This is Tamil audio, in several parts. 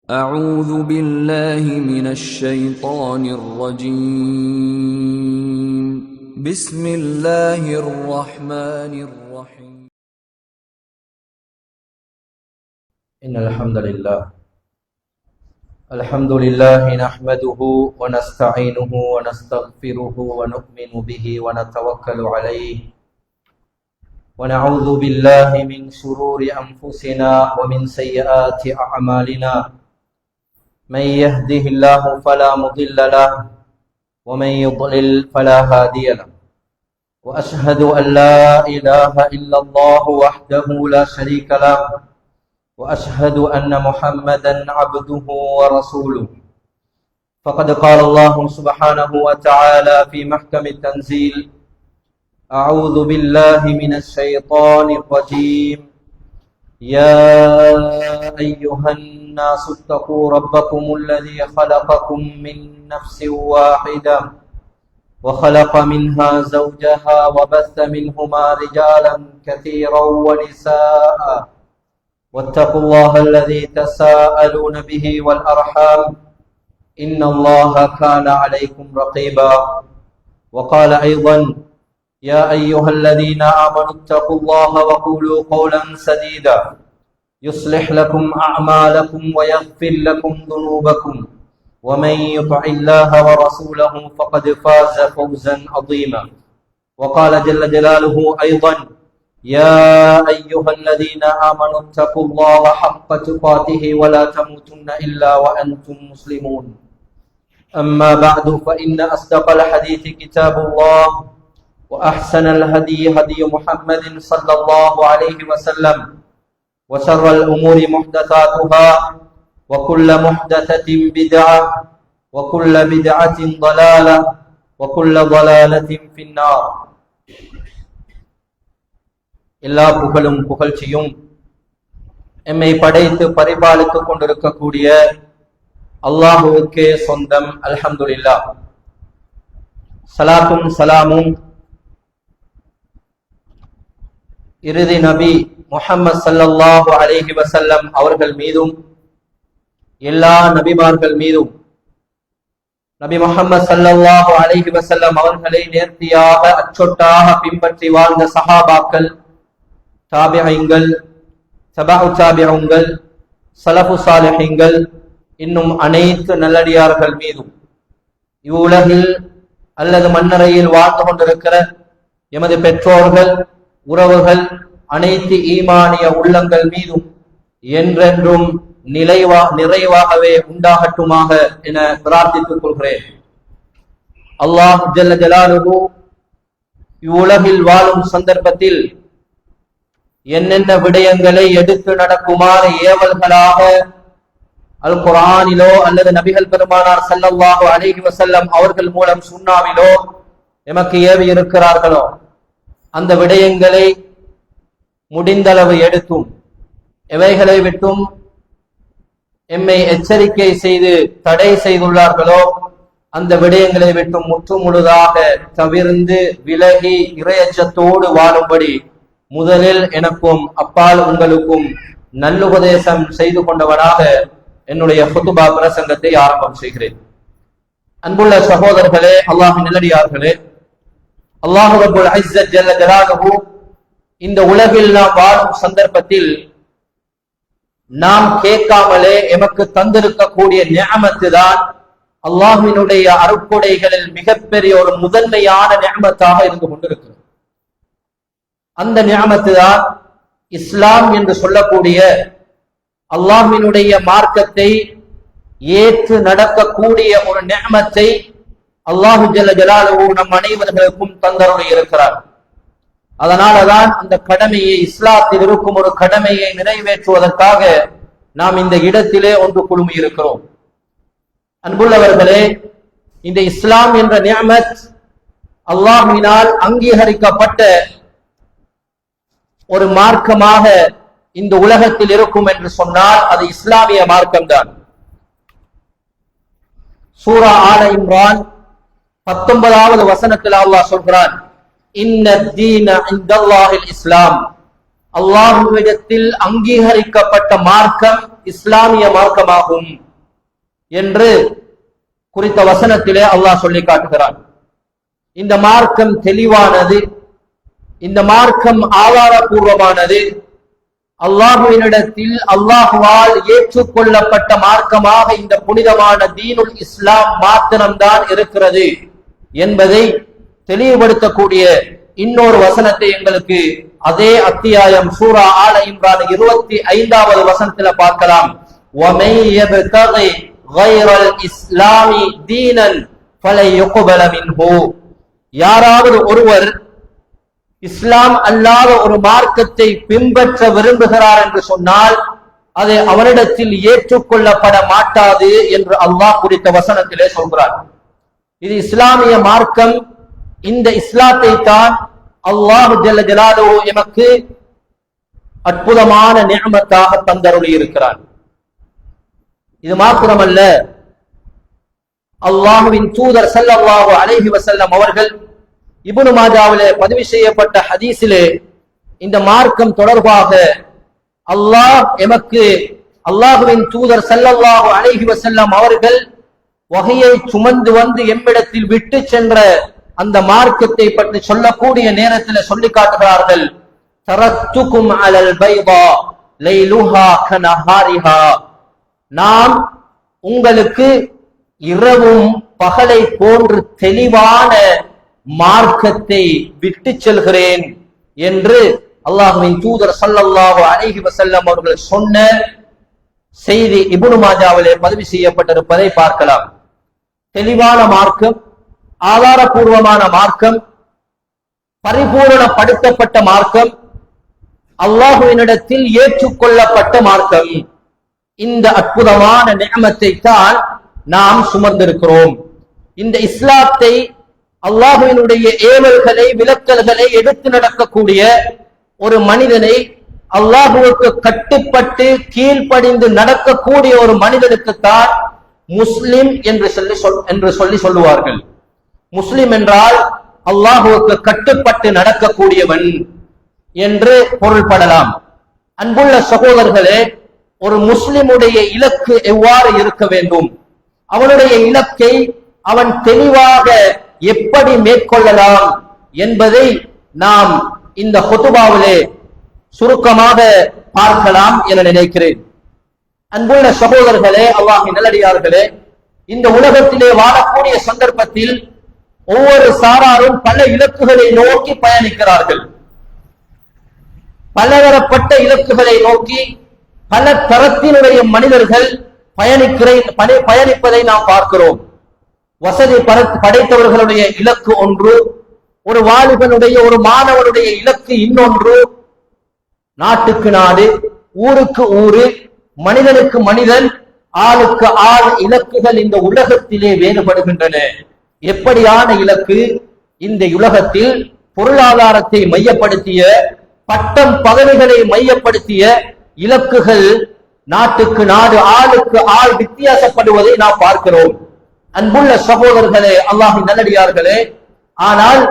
أعوذ بالله من الشيطان الرجيم بسم الله الرحمن الرحيم إن الحمد لله نحمده ونستعينه ونستغفره ونؤمن به ونتوكل عليه ونعوذ بالله من شرور أنفسنا ومن سيئات أعمالنا من يهده الله فلا مضل له ومن يضلل فلا هادي له وأشهد أن لا إله إلا الله وحده لا شريك له وأشهد أن محمدا عبده ورسوله فقد قال الله سبحانه وتعالى في محكم التنزيل أعوذ بالله من الشيطان الرجيم يا أيها الناس اتقوا ربكم الذي خلقكم من نفس واحدة وخلق منها زوجها وبث منهما رجالا كثيرا ونساء واتقوا الله الذي تساءلون به والأرحام إن الله كان عليكم رقيبا وقال أيضا يا أيها الذين آمنوا اتقوا الله وقولوا قولا سديدا يصلح لكم أعمالكم ويغفر لكم ذنوبكم ومن يطع الله ورسوله فقد فاز فوزا عظيما وقال جل جلاله أيضا يا أيها الذين آمنوا اتقوا الله حق تقاته ولا تموتن إلا وأنتم مسلمون أما بعد فإن أصدق الحديث كتاب الله وأحسن الهدي هدي محمد صلى الله عليه وسلم وشر الأمور محدثاتها وكل محدثة بدعة وكل بدعة ضلالة وكل ضلالة في النار எல்லா புகழும் புகழ்ச்சியும் எம்மை படைத்து பரிபாலித்துக் கொண்டிருக்கக்கூடிய அல்லாஹுவுக்கே சொந்தம். அல்ஹம்துலில்லாஹ். சலாத்தும் சலாமும் இறுதி நபி முஹம்மது ஸல்லல்லாஹு அலைஹி வஸல்லம் அவர்கள் மீதும் எல்லா நபிமார்கள் மீதும் நபி முஹம்மது ஸல்லல்லாஹு அலைஹி வஸல்லம் அவர்களை நேர்த்தியாக அச்சொட்டாக பின்பற்றி வாழ்ந்த சஹாபாக்கள், தாபிஈன்கள், தபஉ தாபிஈன்கள், ஸலஃபு ஸாலிஹீன்கள், இன்னும் அனைத்து நல்லடியார்கள் மீதும் இவ்வுலகில் அல்லது மண்ணறையில் வாழ்ந்து கொண்டிருக்கிற எமது பெற்றோர்கள், உறவுகள், அனைத்து ஈமானிய உள்ளங்கள் மீதும் என்றென்றும் நிறைவாகவே உண்டாகட்டுமாக என பிரார்த்தித்துக் கொள்கிறேன். அல்லாஹ் ஜல்ல ஜலாலுஹு இவ்வுலகில் வாழும் சந்தர்ப்பத்தில் என்னென்ன விடயங்களை எடுத்து நடக்குமாறு ஏவல்களாக அல் குர்ஆனிலோ அல்லது நபிகள் பெருமானார் ஸல்லல்லாஹு அலைஹி வஸல்லம் அவர்கள் மூலம் சுன்னாவிலோ எமக்கு ஏவி இருக்கிறார்களோ அந்த விடயங்களை முடிந்தளவு எடுத்தும் எவைகளை விட்டும் எம்மை எச்சரிக்கை செய்து தடை செய்துள்ளார்களோ அந்த விடயங்களை விட்டும் முற்று முழுதாக தவிர்ந்து விலகி இறையச்சத்தோடு வாழும்படி முதலில் எனக்கும் அப்பால் உங்களுக்கும் நல்லுபதேசம் செய்து கொண்டவனாக என்னுடைய குதுபா பிரசங்கத்தை ஆரம்பம் செய்கிறேன். அன்புள்ள சகோதரர்களே, அல்லாஹ்வின் நல்லடியார்களே, அல்லாஹ் ரப்புல் இஸ்ஸத் ஜல்ல ஜலாலுஹு இந்த உலகில் நாம் வாழும் சந்தர்ப்பத்தில் நாம் கேட்காமலே எமக்கு தந்திருக்கக்கூடிய நிஅமத்து தான் அல்லாஹ்வினுடைய அருட்கொடைகளில் மிகப்பெரிய ஒரு முதன்மையான நிஅமத்தாக இருந்து கொண்டிருக்கிறது. அந்த நிஅமத்து தான் இஸ்லாம் என்று சொல்லக்கூடிய அல்லாஹ்வினுடைய மார்க்கத்தை ஏற்று நடக்கக்கூடிய ஒரு நிஅமத்தை அல்லாஹு ஜல்ல ஜலாலுஹு நம் அனைவர்களுக்கும் தந்தருளி இருக்கிறார். அதனாலதான் அந்த கடமையை, இஸ்லாத்தில் இருக்கும் ஒரு கடமையை நிறைவேற்றுவதற்காக நாம் இந்த இடத்திலே ஒன்று குழுமி இருக்கிறோம். அன்புள்ளவர்களே, இந்த இஸ்லாம் என்ற நிஅமத் அல்லாஹ்வினால் அங்கீகரிக்கப்பட்ட ஒரு மார்க்கமாக இந்த உலகத்தில் இருக்கும் என்று சொன்னால் அது இஸ்லாமிய மார்க்கம்தான். சூரா ஆல இம்ரான் 19வது வசனத்தில் அல்லாஹ் சொல்கிறான், இன்ன தீன இன்தல்லாஹில் இஸ்லாம், அல்லாஹ்விடத்தில் அங்கீகரிக்கப்பட்ட மார்க்கம் இஸ்லாமிய மார்க்கமாகும் என்று குறித்த வசனத்திலே அல்லாஹ் சொல்லி காட்டுகிறான். இந்த மார்க்கம் தெளிவானது, இந்த மார்க்கம் ஆதாரபூர்வமானது, அல்லாஹுவினிடத்தில் அல்லாஹுவால் ஏற்றுக்கொள்ளப்பட்ட மார்க்கமாக இந்த புனிதமான தீனுல் இஸ்லாம் மாத்திரம்தான் இருக்கிறது என்பதை தெளிவுபடுத்தக்கூடிய இன்னொரு வசனத்தை எங்களுக்கு அதே அத்தியாயம் சூரா ஆல இம்ரான் 25வது வசனத்துல பார்க்கலாம். وَمَن يَبْتَغِ غَيْرَ الْإِسْلَامِ دِينًا فَلَن يُقْبَلَ مِنْهُ. யாராவது ஒருவர் இஸ்லாம் அல்லாத ஒரு மார்க்கத்தை பின்பற்ற விரும்புகிறார் என்று சொன்னால் அது அவனிடத்தில் ஏற்றுக்கொள்ளப்பட மாட்டாது என்று அல்லாஹ் குறித்த வசனத்திலே சொல்கிறார். இது இஸ்லாமிய மார்க்கம். இந்த இஸ்லாத்தை தான் அல்லாஹ் ஜல்ல ஜலாலுஹு எமக்கு அற்புதமான நிஅமத்தாக தந்தருளி இருக்கிறார். இது மாத்திரமல்ல, அல்லாஹ்வின் தூதர் ஸல்லல்லாஹு அலைஹி வஸல்லம் அவர்கள் இப்னு மாஜாவிலே பதிவு செய்யப்பட்ட ஹதீஸிலே இந்த மார்க்கம் தொடர்பாக அல்லாஹ்வின் தூதர் ஸல்லல்லாஹு அலைஹி வஸல்லம் அவர்கள் வஹையை சுமந்து வந்து எம்மிடத்தில் விட்டு சென்ற அந்த மார்க்கத்தை பற்றி சொல்லக்கூடிய நேரத்தில் சொல்லி காட்டுகிறார்கள். தரத்துக்கும் அலல் பைதா லைலுஹா கனஹாரிஹா. நாம் உங்களுக்கு இரவும் பகலை போன்று தெளிவான மார்க்கத்தை விட்டு செல்கிறேன் என்று அல்லாஹ்வின் தூதர் ஸல்லல்லாஹு அலைஹி வஸல்லம் அவர்கள் சொன்ன செய்தி இப்னு மாஜாவிலே பதிவு செய்யப்பட்டிருப்பதை பார்க்கலாம். தெளிவான மார்க்கம், ஆதாரபூர்வமான மார்க்கம், பரிபூரணப்படுத்தப்பட்ட மார்க்கம், அல்லாஹுவினிடத்தில் ஏற்றுக்கொள்ளப்பட்ட மார்க்கம். இந்த அற்புதமான நிஅமத்தை தான் நாம் சுமந்திருக்கிறோம். இந்த இஸ்லாத்தை, அல்லாஹுவினுடைய ஏவல்களை விலக்கல்களை எடுத்து நடக்கக்கூடிய ஒரு மனிதனை, அல்லாஹுவுக்கு கட்டுப்பட்டு கீழ்ப்படிந்து நடக்கக்கூடிய ஒரு மனிதனுக்குத்தான் முஸ்லிம் என்று சொல்லி சொல்லுவார்கள். முஸ்லிம் என்றால் அல்லாஹுவுக்கு கட்டுப்பட்டு நடக்கக்கூடியவன் என்று பொருள்படலாம். அன்புள்ள சகோதரர்களே, ஒரு முஸ்லிமுடைய இலக்கு எவ்வாறு இருக்க வேண்டும், அவனுடைய இலக்கை அவன் தெளிவாக எப்படி மேற்கொள்ளலாம் என்பதை நாம் இந்த ஹுதுபாவிலே சுருக்கமாக பார்க்கலாம் என நினைக்கிறேன். அன்புள்ள சகோதரர்களே, அல்லாஹ்வின் நல்லடியார்களே, இந்த உலகத்திலே வாழக்கூடிய சந்தர்ப்பத்தில் ஒவ்வொரு சாராரும் பல இலக்குகளை நோக்கி பயணிக்கிறார்கள். பலதரப்பட்ட இலக்குகளை நோக்கி பல தரத்தினுடைய மனிதர்கள் பயணிப்பதை நாம் பார்க்கிறோம். வசதி படைத்தவர்களுடைய இலக்கு ஒன்று, ஒரு வாலிபனுடைய, ஒரு மாணவனுடைய இலக்கு இன்னொன்று. நாட்டுக்கு நாடு, ஊருக்கு ஊரு, மனிதனுக்கு மனிதன், ஆளுக்கு ஆள் இலக்குகள் இந்த உலகத்திலே வேறுபடுகின்றன. எப்படியான இலக்கு? இந்த உலகத்தில் பொருளாதாரத்தை மையப்படுத்திய, பட்டம் பதவிகளை மையப்படுத்திய இலக்குகள் நாட்டுக்கு நாடு, ஆளுக்கு ஆள் வித்தியாசப்படுவதை நாம் பார்க்கிறோம். அன்புள்ள சகோதரர்களே, அல்லாஹ்வின் நல்லடியார்களே, ஆனால்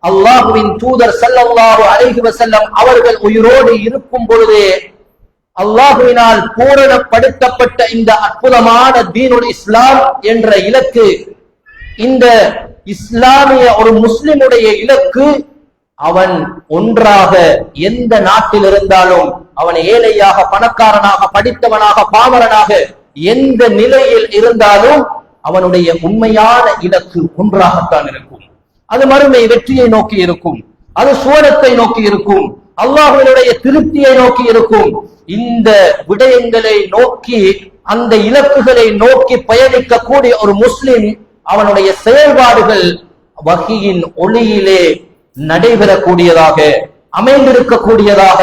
அல்லாஹ்வின் தூதர் ஸல்லல்லாஹு அலைஹி வஸல்லம் அவர்கள் உயிரோடு இருக்கும் பொழுதே அல்லாஹ்வினால் பூரணப்படுத்தப்பட்ட இந்த அற்புதமான தீனுல் இஸ்லாம் என்ற இலக்கு, இந்த இஸ்லாமிய ஒரு முஸ்லிமுடைய இலக்கு, அவன் ஒன்றாக எந்த நாட்டில் இருந்தாலும், அவன் ஏழையாக, பணக்காரனாக, படித்தவனாக, பாமரனாக, எந்த நிலையில் இருந்தாலும் அவனுடைய உண்மையான இலக்கு ஒன்றாகத்தான் இருக்கும். அது மறுமை வெற்றியை நோக்கி இருக்கும், அது சுவனத்தை நோக்கி இருக்கும், அல்லாஹ்வினுடைய திருப்தியை நோக்கி இருக்கும். இந்த விடயங்களை நோக்கி, அந்த இலக்குகளை நோக்கி பயணிக்கக்கூடிய ஒரு முஸ்லிம், அவனுடைய செயல்பாடுகள் வஹீயின் ஒளியிலே நடைபெறக்கூடியதாக, அமைந்திருக்கக்கூடியதாக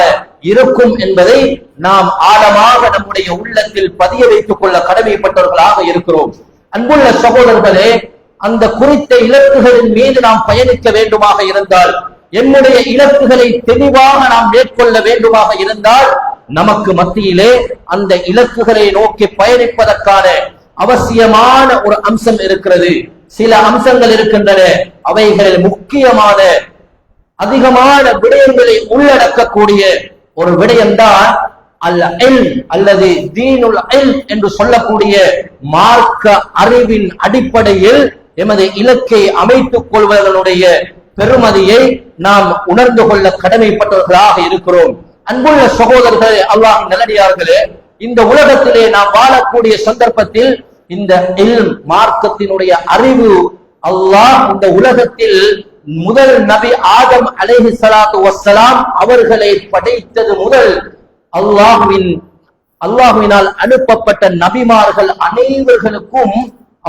இருக்கும் என்பதை நாம் ஆழமாக நம்முடைய உள்ளத்தில் பதிய வைத்துக் கொள்ள கடமைப்பட்டவர்களாக இருக்கிறோம். அன்புள்ள சகோதரர்களே, அந்த குறித்த இலக்குகளின் மீது நாம் பயணிக்க வேண்டுமாக இருந்தால், என்னுடைய இலக்குகளை தெளிவாக நாம் மேற்கொள்ள வேண்டுமாக இருந்தால், நமக்கு மத்தியிலே அந்த இலக்குகளை நோக்கி பயணிப்பதற்கான அவசியமான ஒரு அம்சம் இருக்கிறது. சில அம்சங்கள் இருக்கின்றன. அவைகளில் முக்கியமான, அதிகமான விடயங்களை உள்ளடக்கக்கூடிய ஒரு விடயம்தான் அல் இல்ம் அல்லது தீனுல் இல்ம் என்று சொல்லக்கூடிய மார்க்க அறிவின் அடிப்படையில் எமது இலக்கை அமைத்துக் கொள்வதனுடைய பெருமதியை நாம் உணர்ந்து கொள்ள கடமைப்பட்டவர்களாக இருக்கிறோம். அன்புள்ள சகோதரர்களே, அல்லாஹ் நல்லடியார்களே, இந்த உலகத்திலே நாம் வாழக்கூடிய சந்தர்ப்பத்தில் இந்த இல்ம் மார்க்கத்தினுடைய அறிவு அல்லாஹ் இந்த உலகத்தில் முதல் நபி ஆதம் அலைஹிஸ்ஸலாத்து வஸ்ஸலாம் அவர்களை படைத்தது முதல் அல்லாஹ்வினால் அனுப்பப்பட்ட நபிமார்கள் அனைவர்களுக்கும்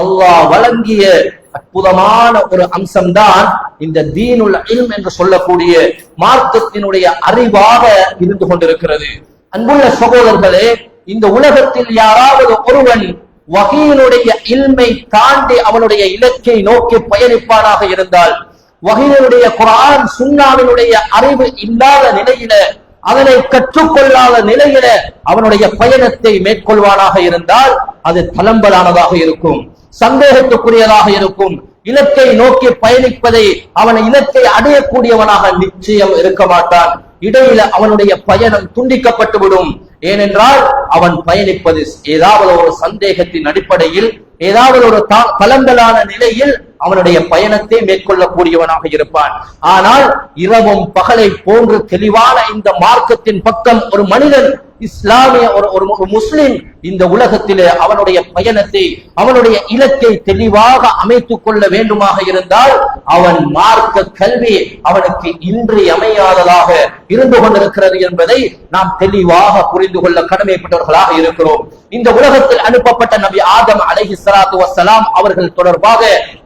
அல்லாஹ் வழங்கிய அற்புதமான ஒரு அம்சம்தான் இந்த தீனுல் இல்ம் என்று சொல்லக்கூடிய மார்க்கத்தினுடைய அறிவாக இருந்து கொண்டிருக்கிறது. அன்புள்ள சகோதரர்களே, இந்த உலகத்தில் யாராவது ஒருவன் வஹீனுடைய இல்மை தாண்டி அவனுடைய இலக்கை நோக்கி பயணிப்பானாக இருந்தால், வஹீனுடைய குர்ஆன் சுன்னாவினுடைய அறிவு இல்லாத நிலையில, அதனை கற்றுக்கொள்ளாத நிலையில அவனுடைய பயணத்தை மேற்கொள்வானாக இருந்தால் அது தளம்பலானதாக இருக்கும், சந்தேகத்துக்குரியதாக இருக்கும். இலக்கை நோக்கி பயணிப்பதை அவன் இலக்கை அடையக்கூடியவனாக நிச்சயம் இருக்க மாட்டான். இடையில அவனுடைய பயணம் துண்டிக்கப்பட்டுவிடும். ஏனென்றால் அவன் பயணிப்பது ஏதாவது ஒரு சந்தேகத்தின் அடிப்படையில், ஏதாவது ஒரு தளம்பலான நிலையில் அவனுடைய பயணத்தை மேற்கொள்ளக்கூடியவனாக இருப்பான். ஆனால் இரவும் பகலை போன்று தெளிவான இந்த மார்க்கத்தின் பக்கம் ஒரு மனிதன், இஸ்லாமிய ஒரு முஸ்லிம் இந்த உலகத்திலே அவனுடைய பயணத்தை, அவனுடைய இலக்கை தெளிவாக அமைத்துக் கொள்ள வேண்டுமாக இருந்தால் அவன் மார்க்க கல்வி அவனுக்கு இன்றியமையாததாக இருந்து கொண்டிருக்கிறது என்பதை நாம் தெளிவாக புரிந்து கொள்ள கடமைப்பட்டவர்களாக இருக்கிறோம். இந்த உலகத்தில் அனுப்பப்பட்ட நபி ஆதம் அலைஹிஸ்ஸலாத்து வஸ்ஸலாம் அவர்கள் தொடர்பாக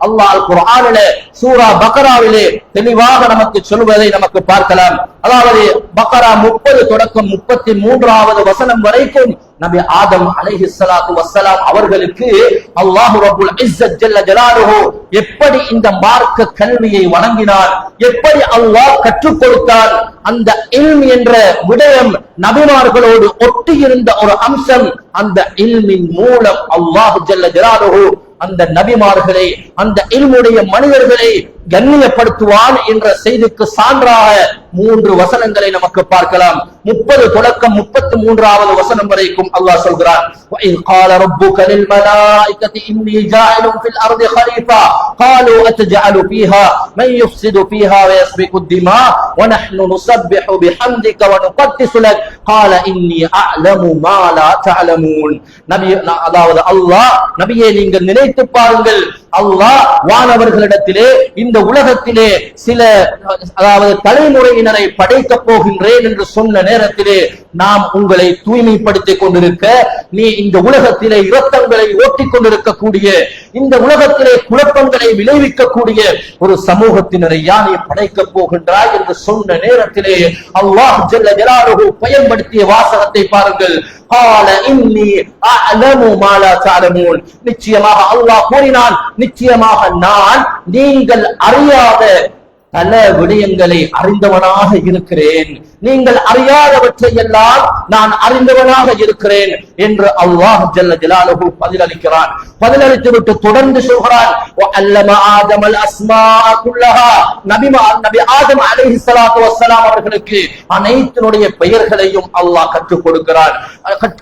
அல்லாஹ் குர்ஆனிலே சூரா பக்ராவிலே தெளிவாக நமக்கு சொல்வதை நமக்கு பார்க்கலாம். அதாவது பக்ரா 30 தொடக்கம் 33வது வசனம் வரைக்கும் நபி ஆதம் அலைஹிஸ்ஸலாத்து வஸ்ஸலாம் அவர்களுக்கு அல்லாஹ் ரப்புல் இஸ்ஸத் ஜல்ல ஜலாலுஹு எப்படி இந்த மார்க்க கல்வியை வழங்கினார், எப்படி அல்லாஹ் கற்றுக் கொடுத்தார், அந்த இல்ம் என்ற விடயம் நபிமார்களோடு ஒட்டி இருந்த ஒரு அம்சம். அந்த இல்மின் மூலம் அல்லாஹ் ஜல்ல ஜலாலுஹு அந்த நபிமார்களை, அந்த இல்முடைய மனிதர்களை கண்ணியப்படுத்துவான் என்ற செய்திக்கு சான்றாக 3 வசனங்களை நமக்கு பார்க்கலாம். 30 தொடக்கம் 33வது வசனம் வரைக்கும் அல்லாஹ் சொல்கிறான், وَإِذْ قَالَ رَبُّكَ لِلْمَلَائِكَةِ إِنِّي جَاعِلٌ فِي الْأَرْضِ خَلِيفَةً قَالُوا أَتَجْعَلُ فِيهَا مَن يُفْسِدُ فِيهَا وَيَسْفِكُ الدِّمَاءَ وَنَحْنُ نُسَبِّحُ بِحَمْدِكَ وَنُقَدِّسُ لَكَ قَالَ إِنِّي أَعْلَمُ مَا لَا تَعْلَمُونَ. அதாவது அல்லாஹ் நபியே நீங்கள் நினைத்து பாருங்கள், அல்லாஹ் வானவர்களிடத்திலே இந்த உலகத்திலே சில அதாவது தலைமுறையினரை படைக்கப் போகின்றேன் என்று சொன்ன நேரத்திலே நாம் உங்களை தூய்மைப்படுத்திக் கொண்டிருக்க, நீ இந்த உலகத்திலே இரத்தங்களை ஓட்டிக் கொண்டிருக்கக்கூடிய, இந்த உலகத்திலே குழப்பங்களை விளைவிக்கக்கூடிய ஒரு சமூகத்தினரை யானை படைக்கப் போகின்றாய் என்று சொன்ன நேரத்திலே அல்லாஹ் ஜல்ல ஜலாலுஹு பயன்படுத்திய வாசகத்தை பாருங்கள். قال إني أعلم ما لا تعلمون. நிச்சயமாக அல்லாஹ் கூறினான், நிச்சயமாக நான் நீங்கள் அறியாத பல விடயங்களை அறிந்தவனாக இருக்கிறேன், நீங்கள் அறியாதவற்றை எல்லாம் நான் அறிந்தவனாக இருக்கிறேன் என்று அல்லாஹ் ஜல்ல ஜலாலுஹு பதிலளிக்கிறான். பதிலளித்துவிட்டு தொடர்ந்து சொல்கிறான், وَعَلَّمَ آدَمَ الْأَسْمَاءَ كُلَّهَا. நபி ஆதம் அலைஹிஸ்ஸலாத்து வஸ்ஸலாம் அவர்களுக்கு அனைத்தினுடைய பெயர்களையும் அல்லாஹ் கற்றுக் கொடுக்கிறான்.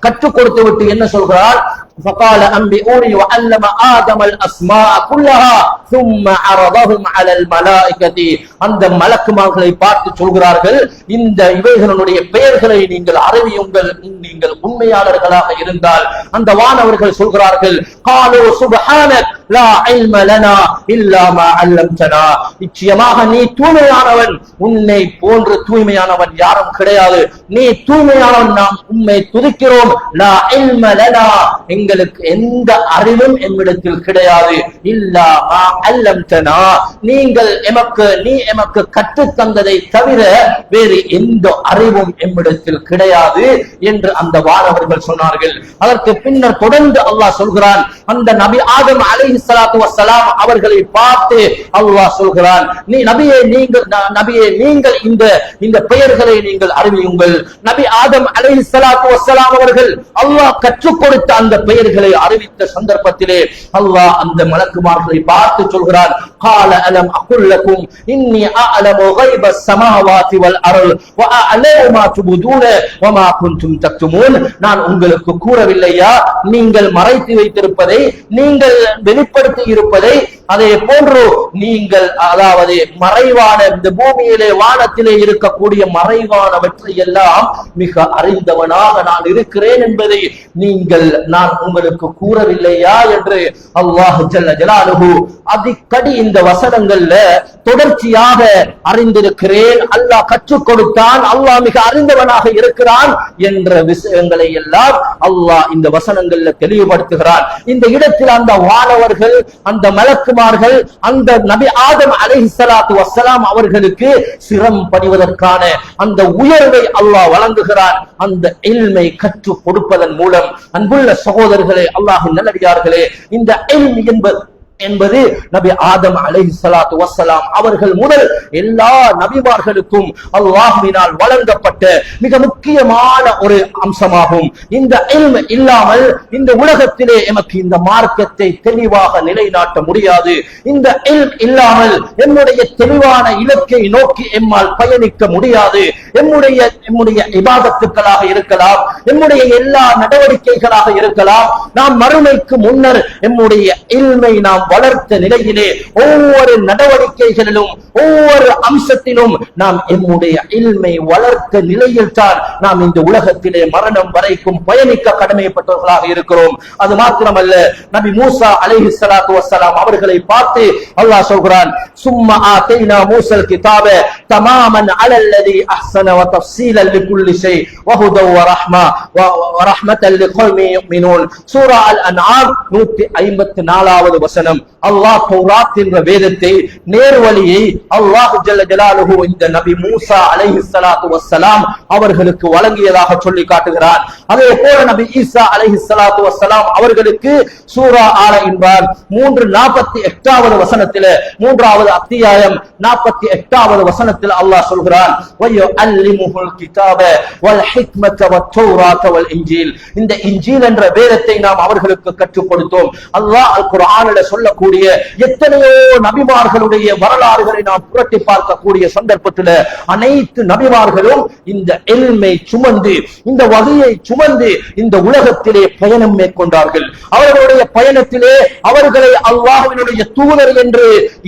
கற்றுக் கொடுத்து விட்டு என்ன சொல்கிறான், فقال أنبئوني وعلم آدم الأسماء كلها ثم عرضهم على الملائكة. அந்த மலக்குமார்களை பார்த்து சொல்கிறார்கள், இந்த இவைகளுடைய பெயர்களை நீங்கள் அறிவியுங்கள், நீங்கள் உண்மையாளர்களாக இருந்தால். அந்த வானவர்கள் சொல்கிறார்கள், قالوا سبحانك لا علم لنا إلا ما علمتنا. நிச்சயமாக நீ தூய்மையானவன், உன்னை போன்று தூய்மையானவன் யாரும் கிடையாது, நீ தூய்மையானவன், நாம் உம்மை துதிக்கிறோம். லா இல்ம லனா, எங்களுக்கு எந்த அறிவும் எம்மிடத்தில் கிடையாது. இல்லா மா அல்லம்தனா, நீங்கள் நீ எமக்கு கற்றுத் தந்ததை தவிர வேறு எந்த அறிவும் எம்மிடத்தில் கிடையாது என்று அந்த வானவர்கள் சொன்னார்கள். அதற்கு பின்னர் தொடர்ந்து அல்லாஹ் சொல்கிறான், அந்த நபி ஆதம் அலைஹிஸ்ஸலாம் அலைஹிஸ்ஸலாத்து வஸ்ஸலாம் அவர்களை பார்த்து அல்லாஹ் சொல்கிறான், நீ நபியே நீங்கள் இந்த பெயர்களை நீங்கள் அறிவியுங்கள். நபி ஆதம் அலைஹிஸ்ஸலாத்து வஸ்ஸலாம் அவர்கள் அல்லாஹ் கற்றுக் கொடுத்த அந்த பெயர்களை அறிவித்த சந்தர்ப்பத்திலே அல்லாஹ் அந்த மலக்குமார்களை பார்த்து சொல்கிறான், قال ألم أقل لكم إني أعلم غيب السماوات والأرض وأعلم ما تبدون وما كنتم تكتمون. நான் உங்களுக்கு கூறவில்லையா, நீங்கள் மறைத்து வைத்திருப்பதை, நீங்கள் வெளிப்படுத்தி இருப்பதை, அதே போன்று நீங்கள் அதாவது மறைவான இந்த பூமியிலே வானத்திலே இருக்கக்கூடிய மறைவானவற்றை எல்லாம் மிக அறிந்தவனாக நான் இருக்கிறேன் என்பதை நான் உங்களுக்கு கூறவில்லையா என்று அல்லாஹ் ஜல்ல ஜலாலுஹு அடிக்கடி இந்த வசனங்கள்ல தொடர்ச்சியாக அறிந்திருக்கிறேன், அல்லாஹ் கற்றுக் கொடுத்தான், அல்லாஹ் மிக அறிந்தவனாக இருக்கிறான் என்ற விஷயங்களை எல்லாம் அல்லாஹ் இந்த வசனங்கள்ல தெளிவுபடுத்துகிறான். இந்த இடத்தில் அந்த வானவர்கள், அந்த மலக்குமார்கள், அந்த நபி ஆதம் அலைஹிஸ்ஸலாத்து வஸ்ஸலாம் அவர்களுக்கு சிரம் பணிவதற்கான அந்த உயர்வை அல்லாஹ் வழங்குகிறான். அந்த இல்மை கற்றுக் கொடுப்பதன் மூலம் அன்புள்ள சகோதரர்களே, அல்லாஹ்வின் நல்லடியார்களே, இந்த இல்ம் என்பது நபி ஆதம் அலைஹிஸ்ஸலாத்து வஸ்ஸலாம் அவர்கள் முதல் எல்லா நபிமார்களுக்கும் அல்லாஹ்வினால் வழங்கப்பட்ட மிக முக்கியமான ஒரு அம்சமாகும். இந்த இல்ம் இல்லாமல் இந்த உலகத்திலே எமக்கு இந்த மார்க்கத்தை தெளிவாக நிலைநாட்ட முடியாது. இந்த இல்ம் இல்லாமல் என்னுடைய தெளிவான இலக்கை நோக்கி எம்மால் பயணிக்க முடியாது. எம்முடைய இபாதத்துக்களாக இருக்கலாம், எம்முடைய எல்லா நடவடிக்கைகளாக இருக்கலாம், நாம் மறுமைக்கு முன்னர் எம்முடைய இல்மை நாம் வளர்த்த நிலையிலே ஒவ்வொரு நடவடிக்கைகளிலும் ஒவ்வொரு அம்சத்திலும் நாம் எம்முடைய இல்மை வளர்த்த நிலையில் தான் நாம் இந்த உலகத்திலே மரணம் வரைக்கும் பயணிக்க கடமைப்பட்டவர்களாக இருக்கிறோம். அது மாத்திரமல்ல, நபி மூசா அலைஹிஸ்ஸலாத்து வஸ்ஸலாம் அவர்களை பார்த்து அல்லாஹ் சொல்கிறான், சும்மா ஆதைனா மூஸல் கிதாப தமாமன் அலல்லதி அஹ்ஸன வ தஃஸீலன் லிகுல்லி ஷை வ ஹுதா வ ரஹ்மா வ ரஹ்மத்தன் லிகௌமி யுமினூன். சூரா அல் அன்ஆம் 154வது வசனம். அல்லாஹ் தௌராத் என்ற வேதத்தை, நேர்வழியை அல்லாஹ் ஜல்ல ஜலாலுஹு இந்த நபி மூசா அலைஹிஸ்ஸலாத்து வஸ்ஸலாம் அவர்களுக்கு வழங்கியதாக சொல்லி காட்டுகிறார். அதே போல நபி ஈசா அலைஹிஸ்ஸலாத்து வஸ்ஸலாம் அவர்களுக்கு சூரா ஆல இம்ரான் 348வது வசனத்திலே, 3வது அத்தியாயம் 48வது வசனத்தில் அல்லாஹ் சொல்கிறான், வயுஅல்லிமுல் கிதாப வல் ஹிக்மத வத் தௌராத வல் இன்ஜீல். இந்த இன்ஜீல் என்ற வேதத்தை நாம் அவர்களுக்கு கற்றுக் கொடுத்தோம். அல்லாஹ் அல் குர்ஆனில் சொல்லக்கூடிய எத்தனையோ நபிமார்களுடைய வரலாறுகளை நாம் புரட்டி பார்க்கக்கூடிய சந்தர்ப்பத்தில் அனைத்து நபிமார்களும் இந்த இல்மை சுமந்து, இந்த வகையை சுமந்து இந்த உலகத்திலே பயணம் மேற்கொண்டார்கள். அவர்களுடைய பயணத்திலே அவர்களை அல்லாஹ்வினுடைய தூதர் என்று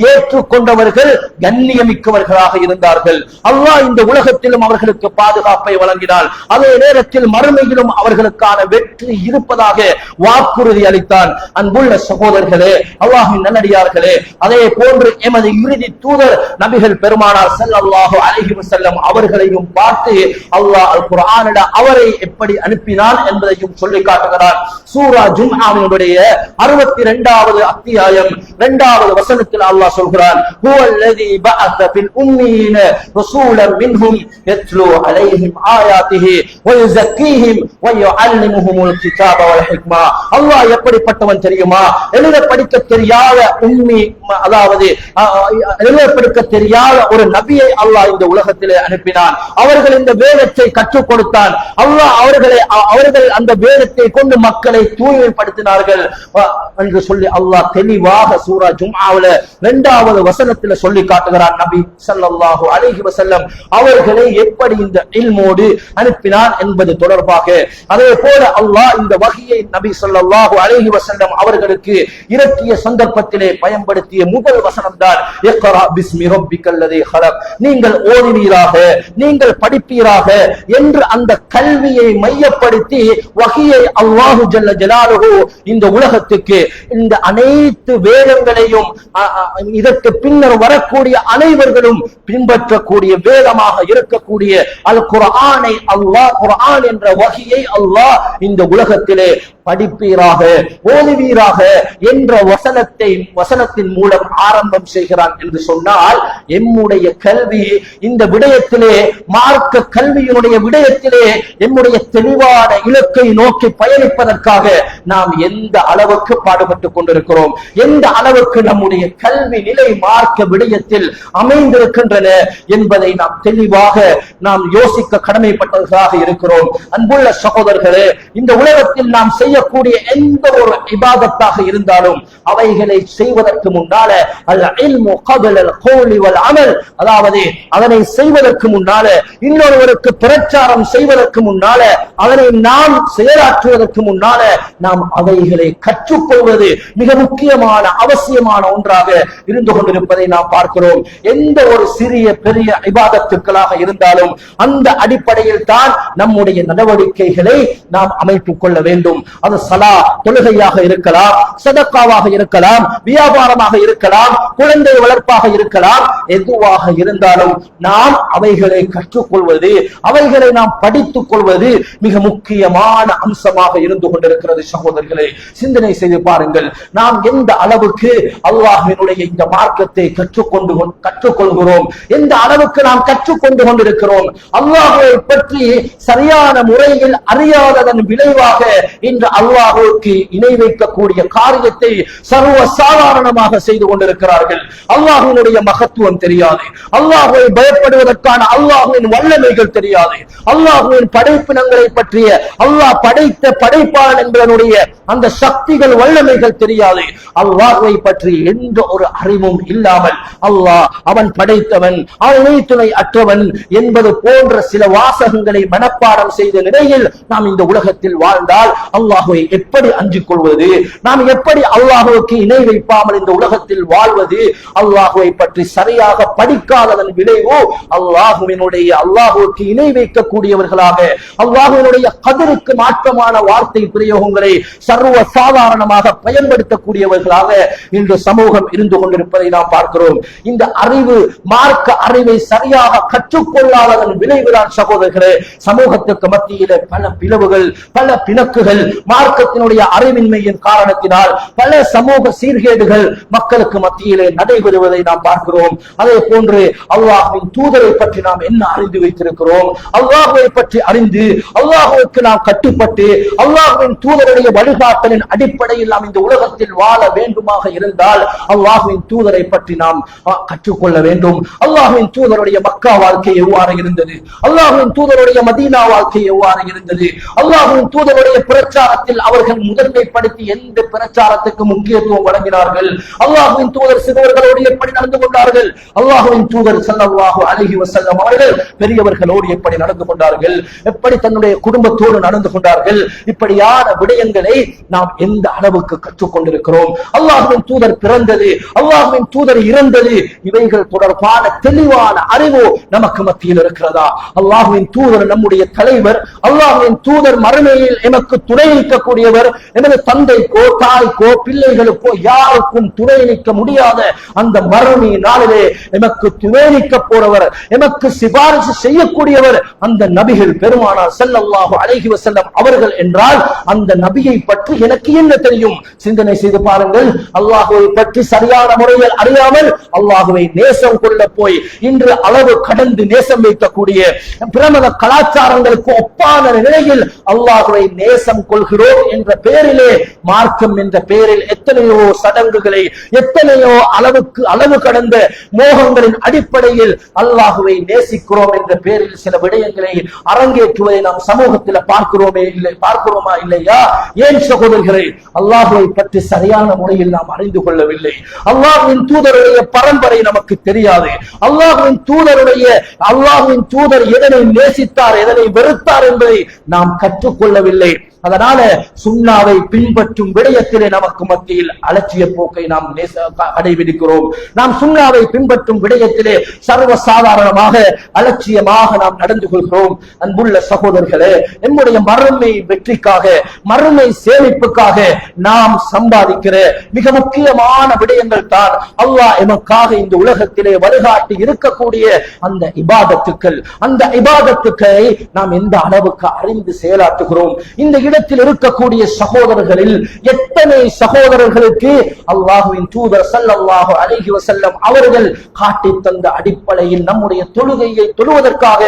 ஏற்றுக்கொண்டவர்கள் கண்ணியமிக்கவர்களாக இருந்தார்கள். அல்லாஹ் இந்த உலகத்திலும் அவர்களுக்கு பாதுகாப்பை வழங்கினார். அதே நேரத்தில் மறுமையிலும் அவர்களுக்கான வெற்றி இருப்பதாக வாக்குறுதி அளித்தான். அன்புள்ள சகோதரர்களே, அல்லாஹ்வின் நல்லடியார்களே, அதே போன்று எமது இறுதி தூதர் நபிகள் பெருமானார் ஸல்லல்லாஹு அலைஹி வஸல்லம் அவர்களையும் பார்த்து அல்லாஹ் அல் குர்ஆனில் அவரை எப்படி அனுப்பினான் என்பதையும் சொல்லி காட்டுகிறார். சூரா ஜும்ஆவினுடைய 62வது அத்தியாயம் 2வது வசனத்தில் அல்லாஹ் சொல்கிறான், ஹுவல்லதி பஅஸ ஃபில் உம்மீன ரசூலன் மின்ஹும் யத்லூ அலைஹிம் ஆயாத்திஹி வ யுஸக்கீஹிம் வ யுஅல்லிமுஹுமுல் கிதாப வல் ஹிக்மா. அல்லாஹ் எப்படிப்பட்டவன் தெரியுமா? எழுத படிக்க தெரியாத உம்மி, அதாவது எழுத படிக்க தெரியாத ஒரு நபியை அல்லாஹ் இந்த உலகத்திலே அனுப்பினான். அவர்கள் இந்த வேதத்தை கற்றுக் கொடுத்தான். அல்லாஹ் அவர்கள் அந்த வேதத்தை கொண்டு மக்களை தூய்மைப்படுத்தினார்கள் என்று சொல்லி அல்லாஹ் தெளிவாக சூரா ஜும்ஆவுல 2வது வசனத்தில் சொல்லி காட்டுகிறார். நபி ஸல்லல்லாஹு அலைஹி வஸல்லம் அவர்களை எப்படி இந்த இல்மோடு அனுப்பினான் என்பது தொடர்பாக. அதே போல அல்லாஹ் இந்த வஹியை நபி ஸல்லல்லாஹு அலைஹி வஸல்லம் அவர்களுக்கு இறக்கிய சந்தர்ப்பத்திலே பயன்படுத்திய முதல் வசனம் தான் இக்ரா பிஸ்மி ரப்பிக்கல்லதீ ஹலக். நீங்கள் ஓதுவீராக, நீங்கள் படிப்பீராக என்று அந்த கல்வியை மையப்படுத்தி வஹியை அல்லாஹு ஜல்ல ஜலாலுஹு இந்த உலகத்துக்கு, இந்த அனைத்து வேதங்களையும் இதற்கு பின்னர் வரக்கூடிய அனைவர்களும் பின்பற்றக்கூடிய வேதமாக இருக்கக்கூடிய அல் குர்ஆனை அல்லாஹ், குர்ஆன் என்ற வஹியை அல்லாஹ் இந்த உலகத்திலே படிப்பீராக, ஓதுவீராக என்ற வசனத்தின் மூலம் ஆரம்பம் செய்கிறான் என்று சொன்னால், எம்முடைய கல்வி இந்த விடயத்திலே, மார்க்க கல்வியினுடைய விடயத்திலே எம்முடைய தெளிவான இலக்கை நோக்கி பயணிப்பதற்காக நாம் எந்த அளவுக்கு பாடுபட்டுக் கொண்டிருக்கிறோம், எந்த அளவுக்கு நம்முடைய கல்வி நிலை மார்க்க விடயத்தில் அமைந்திருக்கின்றன என்பதை நாம் தெளிவாக நாம் யோசிக்க கடமைப்பட்டவர்களாக இருக்கிறோம். அன்புள்ள சகோதரர்களே, இந்த உலகத்தில் நாம் செய்யக்கூடிய எந்த ஒரு இபாதத்தாக இருந்தாலும் அவைகளை செய்வதற்கு முன்னால அல்-இல்மு கப்ல அல்-கௌலி வல்-அமல், அதாவது அதனை செய்வதற்கு முன்னால, இன்னொருவருக்கு பிரச்சாரம் செய்வதற்கு முன்னால, அதனை நாம் செயலாற்றுவதற்கு முன்னால நாம் அவைகளை கற்றுக்கொள்வது மிக முக்கியமான அவசியமான ஒன்றாக இருந்து கொண்டிருப்பதை நாம் பார்க்கிறோம். எந்த ஒரு சிறிய பெரிய இபாதத்துக்களாக இருந்தாலும் அந்த அடிப்படையில் தான் நம்முடைய நடவடிக்கைகளை நாம் அமைத்துக் கொள்ள வேண்டும். அது சலா, தொழுகையாக இருக்கலாம், சதக்காவாக இருக்கலாம், வியாபாரமாக இருக்கலாம், குழந்தை வளர்ப்பாக இருக்கலாம், எதுவாக இருந்தாலும் நாம் அவைகளை கற்றுக்கொள்வது, அவைகளை நாம் படித்துக் கொள்வது மிக முக்கியமான அம்சமாக இருந்து கொண்டிருக்கிறது. சகோதரர்களை, சிந்தனை செய்து பாருங்கள். நாம் எந்த அளவுக்கு அல்லாஹ்வினுடைய இந்த மார்க்கத்தை கற்றுக்கொள்கிறோம், எந்த அளவுக்கு நாம் கற்றுக்கொண்டு கொண்டிருக்கிறோம். அல்லாஹ்வை பற்றி சரியான முறையில் அறியாததன் விளைவாக இன்று அல்லாஹ்வுக்கு இணை வைக்கக்கூடிய காரியத்தை சர்வ சாதாரணமாக செய்து கொண்டிருக்கிறார்கள். அல்லாஹ்வினுடைய மகத்துவம் தெரியாது, அல்லாஹ்வை பயப்படுவதற்கான அல்லாஹ்வின் வல்லமைகள் தெரியாது, அல்லாஹ்வின் படைப்பினங்களை பற்றிய, அல்லாஹ் படைத்த படைப்பாளன் என்பதனுடைய அந்த சக்திகள் வல்லமைகள் தெரியாது. அல்லாஹ்வை பற்றி எந்த ஒரு அறிவும் இல்லாமல் அல்லாஹ் அவன் படைத்தவன், அவன் துணை அற்றவன் என்பது போன்ற சில வாசகங்களை மனப்பாடம் செய்த நிலையில் நாம் இந்த உலகத்தில் வாழ்ந்தால் அல்லாஹ்வை எப்படி அஞ்சிக் கொள்வது, நாம் எப்படி அல்லாஹ்வுக்கு இணை வைப்பாமல் இந்த உலகத்தில் வாழ்வது? அல்லாஹ்வை பற்றி சரியாக படிக்காததன் விளைவோ அல்லாஹ்வுக்கு இணை வைக்கக்கூடியவர்களாக, அல்லாஹ்வினுடைய கதிருக்கு மாற்றமான வார்த்தை பிரயோகங்களை சர்வ சாதாரணமாக பயன்படுத்தக்கூடியவர்களாக இன்று சமூகம் இருந்து கொண்டிருப்பதை நாம் பார்க்கிறோம். இந்த அறிவு, மார்க்க அறிவை சரியாக கற்றுக்கொள்ளாததன் விளைவுதான் சகோதரர்களே, சமூகத்துக்கு மத்தியில பல பிளவுகள், பல பிணக்குகள், மார்க்கத்தினுடைய அறிவின்மையின் காரணத்தினால் பல சமூக சீர்கேடுகள் மக்களுக்கு மத்தியிலே நடைபெறுவதை நாம் பார்க்கிறோம். அதே போன்று அல்லாஹ்வின் தூதரை பற்றி நாம் என்ன அறிந்து வைத்திருக்கிறோம்? அல்லாஹ்வை பற்றி அறிந்து அல்லாஹ்வுக்கு நாம் கட்டுப்பட்டு அல்லாஹ்வின் தூதருடைய வழிகாட்டலின் அடிப்படையில் நாம் இந்த உலகத்தில் வாழ வேண்டுமாக இருந்தால் அல்லாஹ்வின் தூதரை பற்றி நாம் கற்றுக்கொள்ள வேண்டும். அல்லாஹ்வின் தூதருடைய மக்கா வாழ்க்கை எவ்வாறு இருந்தது, அல்லாஹ்வின் தூதருடைய மதீனா வாழ்க்கை எவ்வாறு இருந்தது, அல்லாஹ்வின் தூதருடைய பிரச்சாரத்தில் அவர்கள் முதன்மைப்படுத்தி எந்த பிரச்சாரத்துக்கு முக்கியத்துவம் வழங்கினார்கள், அல்லாஹ்வின் தூதர் சிறுவர்களோடு எப்படி நடந்து கொண்டார்கள், அல்லாஹ்வின் தூதர் ஸல்லல்லாஹு அலைஹி வஸல்லம் அவர்கள் பெரியவர்களோடு எப்படி நடந்து கொண்டார்கள், எப்படி தன்னுடைய குடும்பத்தோடு நடந்து கொண்டார்கள், இப்படியான விடயங்களை நாம் எந்த அளவுக்கு கற்றுக்கொண்டிருக்கிறோம்? அல்லாஹ்வின் தூதர் பிறந்தது, அல்லாஹ்வின் தூதர் இறந்தது, இவைகள் தொடர்பான தெளிவான அறிவு நமக்கு மத்தியில் இருக்கிறதா? அல்லாஹ்வின் தூதர் நம்முடைய தலைவர், அல்லாஹ்வின் தூதர் மறுமையில் எமக்கு துணை நிற்கக்கூடியவர், எனது தந்தைக்கோ தாய்க்கோ பிள்ளைகளுக்கோ யாருக்கும் துணை நிற்க முடியாத அந்த மறுமை நாளிலே எமக்கு துணை நிற்க போறவர், எமக்கு சிபாரிசு செய்யக்கூடியவர் அந்த நபிகள் பெருமானார் ஸல்லல்லாஹு அலைஹி வஸல்லம் அவர்கள் என்றால் அந்த நபியை பற்றி எனக்கு என்ன தெரியும்? சிந்தனை செய்து பாருங்கள். அல்லாஹ்வை பற்றி சரியான முறையில் அறியாமல் அல்லாஹ்வை நேசம் கொள்ள போய் இன்று அளவு கடந்து நேசம் வைக்கக்கூடிய பிரமத கலாச்சாரங்களுக்கு ஒப்பான நிலையில் அல்லாஹ்வை நேசம் கொள்கிறோம் என்ற பெயரிலே, மார்க்கம் என்ற பெயரில் எத்தனையோ சடங்குகளை, எத்தனையோ அளவு கடந்த மோகங்களின் அடிப்படையில் அல்லாஹ்வை நேசிக்கிறோம் என்ற பெயரில் சில விடயங்களை அரங்கேற்றுவதை நாம் சமூகத்தில் பார்க்கிறோமா இல்லையா? ஏன் சகோதரர்களே, அல்லாஹ்வை பற்றி சரியான முறையில் நாம் அறிந்து கொள்ளவில்லை. அல்லாஹ்வின் தூதருடைய பரம்பரை நமக்கு தெரியாது. அல்லாஹ்வின் தூதர் எதனை நேசித்தார், எதனை வெறுத்தார் என்பதை நாம் கற்றுக்கொள்ளவில்லை. அதனால சுன்னாவை பின்பற்றும் விடயத்திலே நமக்கு மத்தியில் அலட்சிய போக்கை நாம் கடைபிடிக்கிறோம். நாம் சுன்னாவை பின்பற்றும் விடயத்திலே சர்வசாதாரணமாக அலட்சியமாக நாம் நடந்து கொள்கிறோம். அன்புள்ள சகோதரர்களே, நம்முடைய மறுமை வெற்றிக்காக, மறுமை சேமிப்புக்காக நாம் சம்பாதிக்கிற மிக முக்கியமான விடயங்கள் தான் அல்லாஹ் எமக்காக இந்த உலகத்திலே வழிகாட்டி இருக்கக்கூடிய அந்த இபாதத்துக்கள். அந்த இபாதத்துக்களை நாம் எந்த அளவுக்கு அறிந்து செயலாற்றுகிறோம். இந்த இடத்தில் இருக்கக்கூடிய சகோதரர்களில் எத்தனை சகோதரர்களுக்கு அல்லாஹ்வின் தூதர் ஸல்லல்லாஹு அலைஹி வஸல்லம் அவர்கள் காட்டி தந்த அடிப்படையில் நம்முடைய தொழுகையை தொழுவதற்காக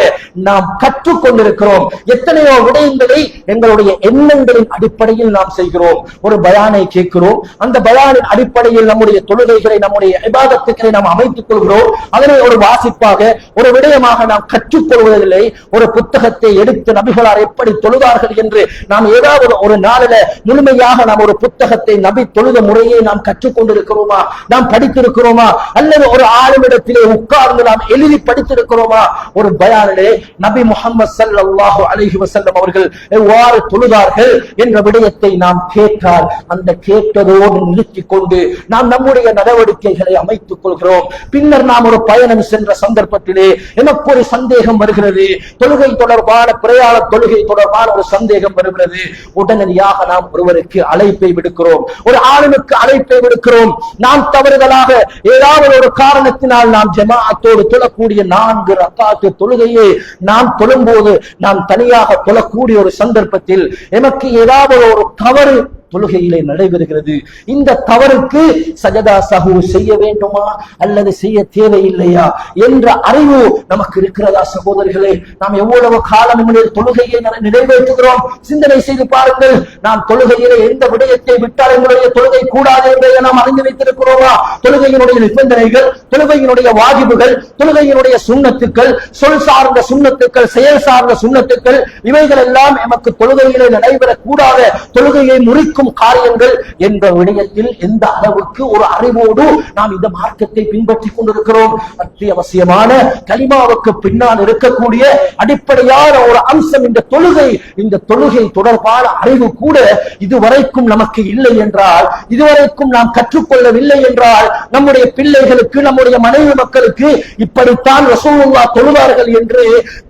நாம் கற்றுக் கொண்டிருக்கிறோம். எத்தனையோ விடயங்களை எங்களுடைய எண்ணங்களின் அடிப்படையில் நாம் செய்கிறோம். ஒரு பயானை கேட்கிறோம், அந்த பயானின் அடிப்படையில் நம்முடைய தொழுகைகளை, நம்முடைய இபாதத்துக்களை நாம் அமைத்துக் கொள்கிறோம். அதனை ஒரு வாசிப்பாக, ஒரு விடயமாக நாம் கற்றுக்கொள்வதில்லை. ஒரு புத்தகத்தை எடுத்து நபிகளார் எப்படி தொழுதார்கள் என்று நாம் ஏதாவது ஒரு நாளில முழுமையாக நாம் ஒரு புத்தகத்தை நபி தொழுத முறையை நாம் கற்றுக்கொண்டிருக்கிறோமா, நாம் படித்திருக்கிறோமா, அல்லது ஒரு ஆளுமிடத்திலே உட்கார்ந்து நாம் எழுதி படித்திருக்கிறோமா? ஒரு பயானிலே நபி முஹம்மது ஸல்லல்லாஹு அலைஹி வஸல்லம் அவர்கள் எவ்வாறு தொழுதார்கள் என்ற விடயத்தை நாம் கேட்டால் அந்த கேட்டதோடு நிறுத்திக் கொண்டு நாம் நம்முடைய நடவடிக்கைகளை அமைத்துக் கொள்கிறோம். பின்னர் நாம் ஒரு பயணம் சென்ற சந்தர்ப்பத்திலே எனக்கு ஒரு சந்தேகம் வருகிறது, தொழுகை தொடர்பான, பிரயாண தொழுகை தொடர்பான ஒரு சந்தேகம் வருகிறது. உடனடியாக நாம் ஒருவருக்கு அழைப்பை விடுக்கிறோம், ஒரு ஆளுனுக்கு அழைப்பை விடுக்கிறோம். நாம் தவறுதலாக ஏதாவது ஒரு காரணத்தினால் நாம் ஜமாஅத்தோடு தொழக்கூடிய 4 ரக்காத்து தொழுகையை நாம் தொழும்போது, நாம் தனியாக தொழக்கூடிய ஒரு சந்தர்ப்பத்தில் எமக்கு ஏதாவது ஒரு தவறு தொழுகையிலே நடைபெறுகிறது. இந்த தவறுக்கு சஜதா சஹூ செய்ய வேண்டுமா அல்லது செய்ய தேவையில்லையா என்ற அறிவு நமக்கு இருக்கிறதா? சகோதரர்களே, நாம் எவ்வளவு காலம் நம்முடைய தொழுகையை நிறைவேற்றுகிறோம்? சிந்தனை செய்து பாருங்கள். நாம் தொழுகையிலே எந்த விடயத்தை விட்டால் எங்களுடைய தொழுகை கூடாது என்பதை நாம் அறிந்து வைத்திருக்கிறோமா? தொழுகையினுடைய நிபந்தனைகள், தொழுகையினுடைய வாஜிபுகள், தொழுகையினுடைய சுன்னத்துக்கள், சொல் சார்ந்த சுன்னத்துக்கள், செயல் சார்ந்த சுன்னத்துக்கள், இவைகள் எல்லாம் எமக்கு தொழுகையிலே நடைபெறக்கூடாத, தொழுகையை முறிக்கும் காரியங்கள் என்ற விடயத்தில் எந்த அளவுக்கு ஒரு அறிவோடு நாம் இந்த மார்க்கத்தை பின்பற்றிக் கொண்டிருக்கிறோம்? அத்தியாவசியமான கலிமாவுக்கு பின்னால் இருக்கக்கூடிய அடிப்படையான ஒரு அம்சம் இந்த தொழுகை. இந்த தொழுகை தொடர்பான அறிவு கூட இதுவரைக்கும் நமக்கு இல்லை என்றால், இதுவரைக்கும் நாம் கற்றுக்கொள்ளவில்லை என்றால், நம்முடைய பிள்ளைகளுக்கு, நம்முடைய மனைவி மக்களுக்கு இப்படித்தான் ரசூலுல்லாஹ் தொழுவார்கள் என்று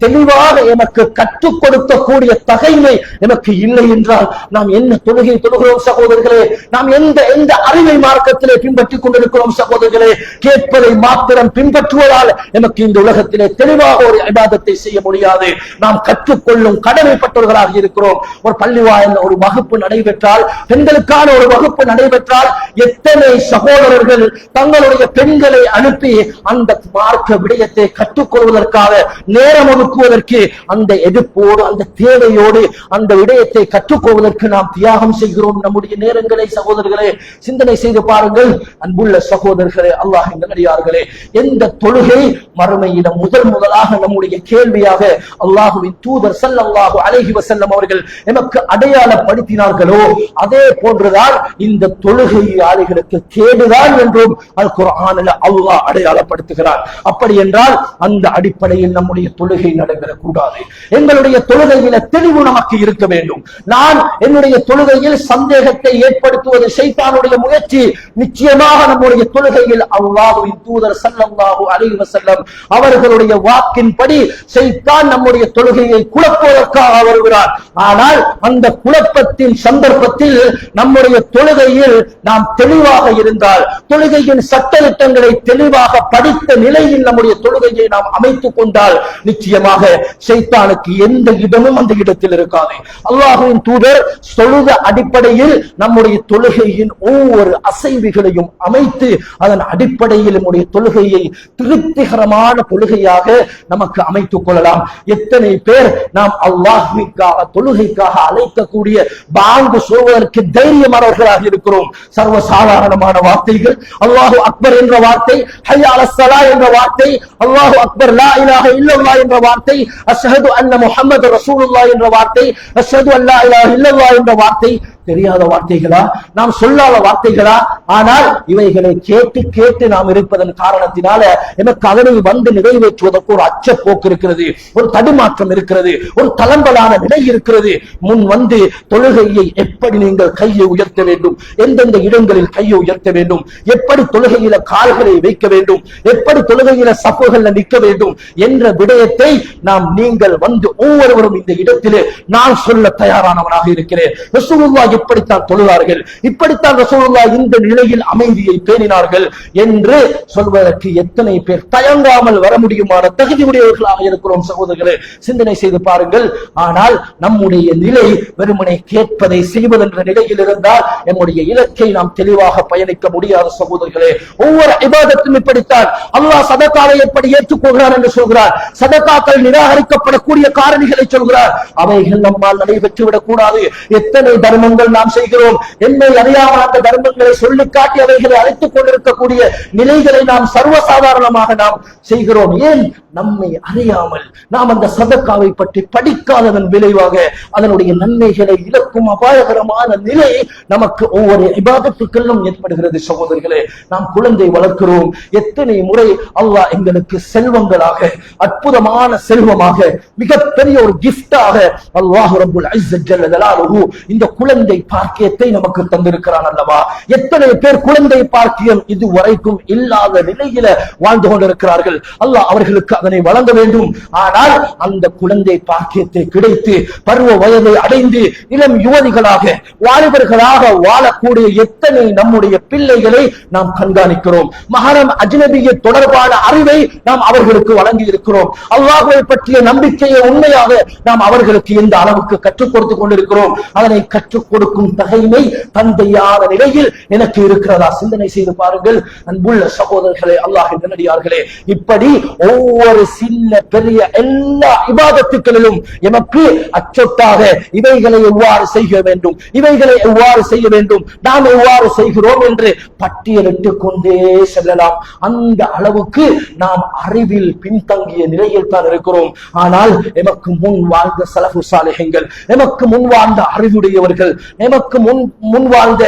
தெளிவாக எமக்கு கற்றுக் கொடுக்கக்கூடிய தகைமை எமக்கு இல்லை என்றால் நாம் என்ன தொழுகை தொழுகிறோம் சகோதரர்களே? நாம் எந்த அறிவை மார்க்கத்திலே பின்பற்றிக் கொண்டிருக்கிறோம் சகோதரர்களே? கேட்பதை மாத்திரம் பின்பற்றுவதால் நமக்கு இந்த உலகத்திலே தெளிவாக ஒரு இபாதத்தை செய்ய முடியாது. நாம் கற்றுக்கொள்ளும் கடமைப்பட்டவர்களாக இருக்கிறோம். ஒரு பள்ளிவாயல் ஒரு வகுப்பு நடைபெற்றால், பெண்களுக்கான ஒரு வகுப்பு நடைபெற்றால், எத்தனை சகோதரர்கள் தங்களுடைய பெண்களை அனுப்பி அந்த மார்க்க விடயத்தை கற்றுக்கொள்வதற்காக நேரம் ஒதுக்குவதற்கு அந்த எதிர்ப்போடு, அந்த தேவையோடு அந்த விடயத்தை கற்றுக்கொள்வதற்கு நாம் தியாகம் செய்கிறோம் நம்முடைய நேரங்களை. சகோதரர்களே, சிந்தனை செய்து பாருங்கள். அன்புள்ள சகோதரர்களே, அல்லாஹ்வின் நல்லடியார்களே, எந்த தொழுகை மறுமையிடம் முதலாக நம்முடைய கேள்வியாக அல்லாஹ்வின் தூதர் ஸல்லல்லாஹு அலைஹி வஸல்லம் அவர்கள் நமக்கு அடையாளப்படுத்தினார்களோ அதே போன்றுதான் இந்த தொழுகையாளிகளுக்கு கேடுதான் என்றும் அல் குர்ஆனில் அல்லாஹ் அடையாளப்படுத்துகிறார். அப்படி என்றால் அந்த அடிப்படையில் நம்முடைய தொழுகை நடைபெறக்கூடாது. எங்களுடைய தொழுகையில தெளிவு நமக்கு இருக்க வேண்டும். நான் என்னுடைய தொழுகையில் சந்தேகத்தை ஏற்படுத்துவது ஷைத்தானுடைய முயற்சி. நிச்சயமாக நம்முடைய தொழுகையில் அல்லாஹ்வின் தூதர் ஸல்லல்லாஹு அலைஹி வஸல்லம் அவர்களுடைய வாக்கின்படி ஷைத்தான் நம்முடைய தொழுகையை குழப்புவதற்காக வருகிறார். ஆனால் அந்த குழப்பத்தின் சந்தர்ப்பத்தில் நம்முடைய தொழுகையில் நாம் தெளிவாக இருந்தால், தொழுகையின் சட்டதிட்டங்களை தெளிவாக படித்த நிலையில் நம்முடைய தொழுகையை நாம் அமைத்துக் கொண்டால் நிச்சயமாக ஷைத்தானுக்கு எந்த இடமும் அந்த இடத்தில் இருக்காது. அல்லாஹ்வின் தூதர் தொழுத அடிப்படையில் நம்முடைய தொழுகையின் ஒவ்வொரு அசைவுகளையும் அமைத்து அதன் அடிப்படையில் நம்முடைய தொழுகையை திருப்திகரமான தொழுகையாக நமக்கு அமைத்துக் கொள்ளலாம். எத்தனை பேர் நாம் அல்லாஹ்விற்காக தொழுகைக்காக அழைக்கக்கூடிய பாங்கு சொல்வதற்கு தைரியமானவர்களாக இருக்கிறோம். சர்வசாதாரணமான வார்த்தைகள், அல்லாஹு அக்பர் என்ற வார்த்தை, ஹய்யா அலஸ் ஸலாத் என்ற வார்த்தை, அல்லாஹு அக்பர் லா இலாஹ இல்லல்லாஹ் என்ற வார்த்தை, அஷ்ஹது அன்ன முஹம்மது ரசூலுல்லாஹ் என்ற வார்த்தை, அஷ்ஹது அல்லா இலாஹ இல்லல்லாஹ் என்ற வார்த்தை தெரியாத வார்த்தைகளா? நாம் சொல்லாத வார்த்தைகளா? ஆனால் இவைகளை கேட்டு கேட்டு நாம் இருப்பதன் காரணத்தினால எனக்கு அதனை வந்து நிறைவேற்றுவதற்கு ஒரு அச்சப்போக்கு இருக்கிறது, ஒரு தடுமாற்றம் இருக்கிறது, ஒரு தளம்பலான நிலை இருக்கிறது. முன் வந்து தொழுகையை எப்படி நீங்கள் கையை உயர்த்த வேண்டும், எந்தெந்த இடங்களில் கையை உயர்த்த வேண்டும், எப்படி தொழுகையில கால்களை வைக்க வேண்டும், எப்படி தொழுகையில சப்புகள்ல நிற்க வேண்டும் என்ற விடயத்தை நீங்கள் வந்து ஒவ்வொருவரும் இந்த இடத்திலே நான் சொல்ல தயாரானவனாக இருக்கிறேன். ரசூலுல்லாஹ் இப்படித்தான் தொழுதார்கள், இப்படித்தான் ரசூலுல்லாஹ் இந்த நிலையில் அமைதியை பேணினார்கள் என்று சொல்வதற்கு எத்தனை பேர் தயங்காமல் வர முடியுமான தகுதியுடையவர்களாக இருக்கிறோம் சகோதரர்களே, சிந்தனை செய்து பாருங்கள். ஆனால் நம்முடைய நிலை வெறுமனை கேட்பதை செய்வதென்ற நிலையில் இருந்தால் நம்முடைய இலக்கை நாம் தெளிவாக பயணிக்க முடியாத சகோதரர்களே. ஒவ்வொரு இபாதத்தும் இப்படித்தான். அல்லாஹ் சதகாவை எப்படி ஏற்றுக்கொள்கிறார் என்று சொல்கிறார், சதகாக்கள் நிராகரிக்கப்படக்கூடிய காரணிகளை சொல்கிறார். அவைகள் நம்மால் நடைபெற்றுவிடக் கூடாது. எத்தனை தர்மங்கள் நாம் செய்கிறோம், என்னை அறியாமல் அந்த தர்மங்களை சொல்லி காட்டி அவைகளை அழைத்துக் கொண்டிருக்கக்கூடிய நிலைகளை நாம் சர்வசாதாரணமாக நாம் செய்கிறோம். ஏன்? நம்மை அறியாமல் நாம் அந்த சதக்காவை பற்றி படிக்காததன் விளைவாக அதனுடைய நன்மைகளை இழக்கும் அபாயகரமான நிலை நமக்கு ஒவ்வொரு இபாதத்துக்களும் ஏற்படுகிறது சகோதரர்களே. நாம் குழந்தை வளர்க்கிறோம், எத்தனை முறை அல்லாஹ் எங்களுக்கு செல்வங்களாக, அற்புதமான செல்வமாக, மிகப்பெரிய ஒரு கிஃப்டாக அல்லாஹ் ரப்புல் இஸ்ஸத் ஜல்ல ஜலாலுஹு இந்த குழந்தை பாக்கியத்தை நமக்கு தந்திருக்கிறான் அல்லவா. எத்தனை பேர் குழந்தை பாக்கியம் இதுவரைக்கும் இல்லாத நிலையில வாழ்ந்து கொண்டிருக்கிறார்கள். அல்லாஹ் அவர்களுக்கு அதனை வழங்க வேண்டும். ஆனால் அந்த குழந்தை பாக்கியத்தை கிடைத்து பருவ வயதை அடைந்து இளம் யுவதிகளாக வாலிபர்களாக வாழக்கூடிய எத்தனை நம்முடைய பிள்ளைகளை நாம் கண்காணிக்கிறோம். மஹரம் அஜ்னபிய தொடர்பான அறிவை நாம் அவர்களுக்கு வழங்கி இருக்கிறோம். அல்லாஹ்வை பற்றிய நம்பிக்கையை உண்மையாக நாம் அவர்களுக்கு எந்த அளவுக்கு கற்றுக் கொடுத்துக் கொண்டிருக்கிறோம். அதனை கற்றுக் கொடுக்கும் தகைமை தந்தையான நிலையில் எனக்கு இருக்கிறதா? சிந்தனை செய்து பாருங்கள் அன்புள்ள சகோதரர்களே, அல்லாஹ்வின் நல்லடியார்களே. இப்படி ஒவ்வொரு சின்ன பெரிய எல்லா இபாதத்துக்களிலும் எமக்கு அச்சொட்டாக இவைகளை எவ்வாறு செய்ய வேண்டும், இவைகளை எவ்வாறு செய்ய வேண்டும், நாம் எவ்வாறு செய்கிறோம் என்று பட்டியலிட்டுக் கொண்டே செல்லலாம். அந்த அளவுக்கு நாம் அறிவில் பின்தங்கிய நிலையில் தான் இருக்கிறோம். ஆனால் எமக்கு முன் வாழ்ந்த ஸலஃபு ஸாலிஹீன்கள், எமக்கு முன் வாழ்ந்த அறிவுடையவர்கள், எமக்கு முன் வாழ்ந்த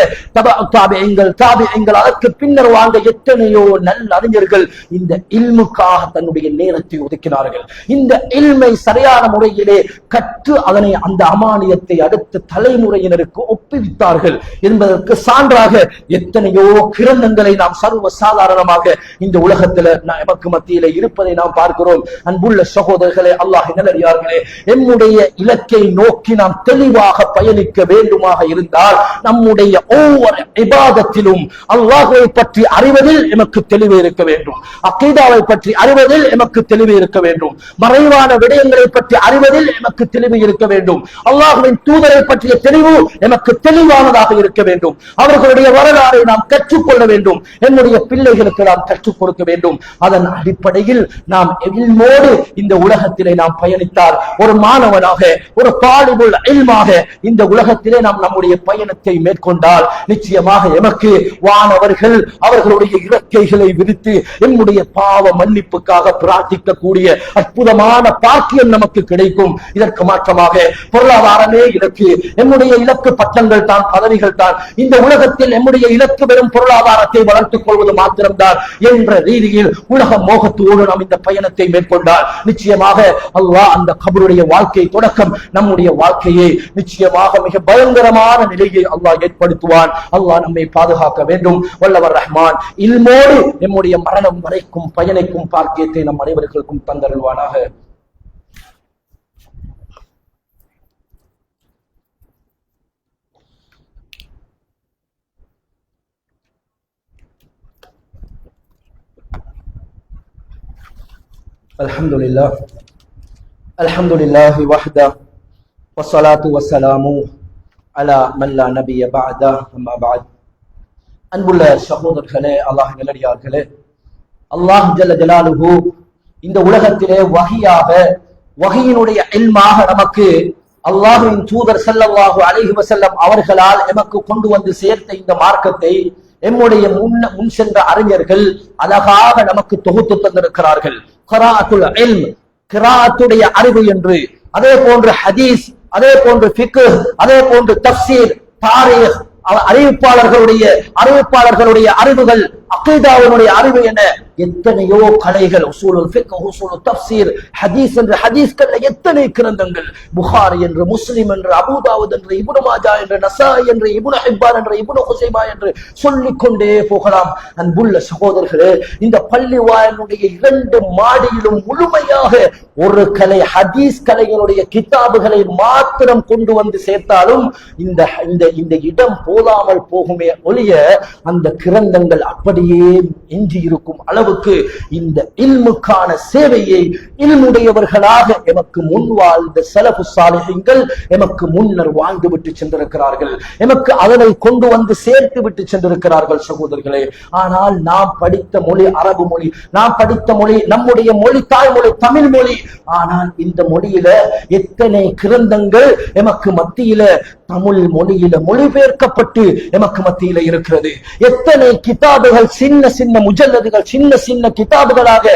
தாபிஈன்கள், அதற்கு பின்னர் வாழ்ந்த எத்தனையோ நல்ல அறிஞர்கள் இந்த இல்முக்காக தன்னுடைய நேரத்தை ஒதுக்கினார்கள். இந்த இல்மை சரியான முறையிலே கற்று அதனை அந்த அமானியத்தை அடுத்த தலைமுறையினருக்கு ஒப்புவித்தார்கள் என்பதற்கு சான்றாக எத்தனையோ கிரந்தங்களை நாம் சர்வ சாதாரணமாக இந்த உலகத்தில் நமக்கு மத்தியிலே இருப்பதை நாம் பார்க்கிறோம். அன்புள்ள சகோதரர்களே, அல்லாஹ்வின் நல்லடியார்களே, நம்முடைய இலக்கை நோக்கி நாம் தெளிவாக பயணிக்க வேண்டுமாக இருந்தால் நம்முடைய ஒவ்வொரு இபாதத்திலும் அல்லாஹ்வை பற்றி அறிவதில் எமக்கு தெளிவு இருக்க வேண்டும், அகீதாவை பற்றி அறிவதில் எமக்கு தெளிவு இருக்க வேண்டும், மறைவான விடயங்களை பற்றி அறிவதில் எமக்கு தெளிவு இருக்க வேண்டும், அல்லாஹ்வின் தூதரை பற்றிய தெளிவு எமக்கு தெளிவானதாக இருக்க வேண்டும், அவர்களுடைய வரலாறை நாம் கற்றுக்கொள்ள வேண்டும், என்னுடைய பிள்ளைகளுக்கு நாம் கற்றுக் கொடுக்க வேண்டும். அதன் அடிப்படையில் நாம் இல்மோடு இந்த உலகத்திலே நாம் பயணித்தால் ஒரு மாணவனாக, ஒரு தாலிபுல் இல்மாக இந்த உலகத்திலே நாம் நம்முடைய பயணத்தை மேற்கொண்டால் நிச்சயமாக எமக்கு வானவர்கள் அவர்களுடைய இறக்கைகளை விரித்து என்னுடைய பாவ மன்னிப்புக்காக பிரார்த்திக்கக்கூடிய அற்புதமான பாக்கியம் நமக்கு கிடைக்கும். இதற்கு மாற்றமாக பொருளாதாரமே இலக்கு, என்னுடைய இலக்கு பட்டங்கள் தான், பதவிகள் தான், இந்த உலகத்தில் நம்முடைய இலக்கு வெறும் பொருளாதாரத்தை வளர்த்துக் கொள்வது மாத்திரம்தான் என்ற ரீதியில் உலக மோகத்தோடு நாம் இந்த பயணத்தை மேற்கொண்டால் நிச்சயமாக அல்லாஹ் அந்த கபருடைய வாழ்க்கை தொடக்கம் நம்முடைய வாழ்க்கையை நிச்சயமாக மிக பயங்கரமான நிலையை அல்லாஹ் ஏற்படுத்துவான். அல்லாஹ் நம்மை பாதுகாக்க வேண்டும். வல்லவர் ரஹ்மான் இல்மோடு நம்முடைய மரணம் வரைக்கும் பயணிக்கும் பாக்கியத்தை நம் அனைவருக்கும் தந்தருள்வானாக. அல்ஹம்துலில்லாஹ் அல்ஹம்துலில்லாஹி வஹ்தா வஸ்ஸலாத்து வஸ்ஸலாமு அலா மன் லா நபிய பஅதா அம்மா பஅத். அன்புள்ள சகோதரர்களே, அல்லாஹ்வின் நல்லடியார்களே, அல்லாஹ் ஜல்ல ஜலாலுஹு இந்த உலகத்திலே வஹியாக, வஹியினுடைய இல்மாக நமக்கு அல்லாஹ்வின் தூதர் ஸல்லல்லாஹு அலைஹி வஸல்லம் அவர்களால் எமக்கு கொண்டு வந்து சேர்த்த இந்த மார்க்கத்தை நம்முடைய முன் சென்ற அறிஞர்கள் அழகாக நமக்கு தொகுத்து தந்திருக்கிறார்கள். கிராஅத்துல் இல்ம், கிராஅத்துடைய அறிவு என்று, அதே போன்று ஹதீஸ், அதே போன்று ஃபிக்ஹ், அதே போன்று தஃப்சீர், தாரீக் அறிவிப்பாளர்களுடைய அறிவுகள், அகீதாவினுடைய அறிவு என எத்தனையோ கலைகள், உசூலுல் ஃபிக்ஹ், உசூலுத் தஃப்ஸீர், ஹதீஸ் என்ற ஹதீஸ்கள்ல எத்தனை கிரந்தங்கள், புகாரி என்று, முஸ்லிம் என்று, அபூ தாவூத் என்று, இப்னு மாஜா என்று, நஸாயி என்று, இப்னு ஹிப்பான் என்று, இப்னு குஸைமா என்று சொல்லிக் கொண்டே போகலாம். அன்புள்ள சகோதரர்களே, இந்த பள்ளி வாயிலுடைய 2 மாடியிலும் முழுமையாக ஒரு கலை, ஹதீஸ் கலைகளுடைய கிதாபுகளை மாத்திரம் கொண்டு வந்து சேர்த்தாலும் இந்த இடம் போதாமல் போகுமே ஒழிய அந்த கிரந்தங்கள் அப்படியே எஞ்சி இருக்கும் அளவுக்கு இந்த இல்முக்கான சேவையை இல்முடையவர்களாக எமக்கு முன் வாழ்ந்த ஸலஃபு ஸாலிஹீன்கள் எமக்கு முன்னர் வாழ்ந்து விட்டு சென்றிருக்கிறார்கள். எமக்கு அதனை கொண்டு வந்து சேர்த்து விட்டு சென்றிருக்கிறார்கள் சகோதரர்களே. ஆனால் நாம் படித்த மொழி அரபு மொழி, நாம் படித்த மொழி நம்முடைய மொழி, தாய்மொழி தமிழ் மொழி. ஆனால் இந்த மொழியில எத்தனை கிரந்தங்கள் எமக்கு மத்தியில தமிழ் மொழியில மொழிபெயர்க்கப்பட்டு எமக்கு மத்தியில இருக்கிறது. எத்தனை கிதாபுகள், சின்ன சின்ன முஜல்லதுகள், சின்ன சின்ன கிதாபுகளாக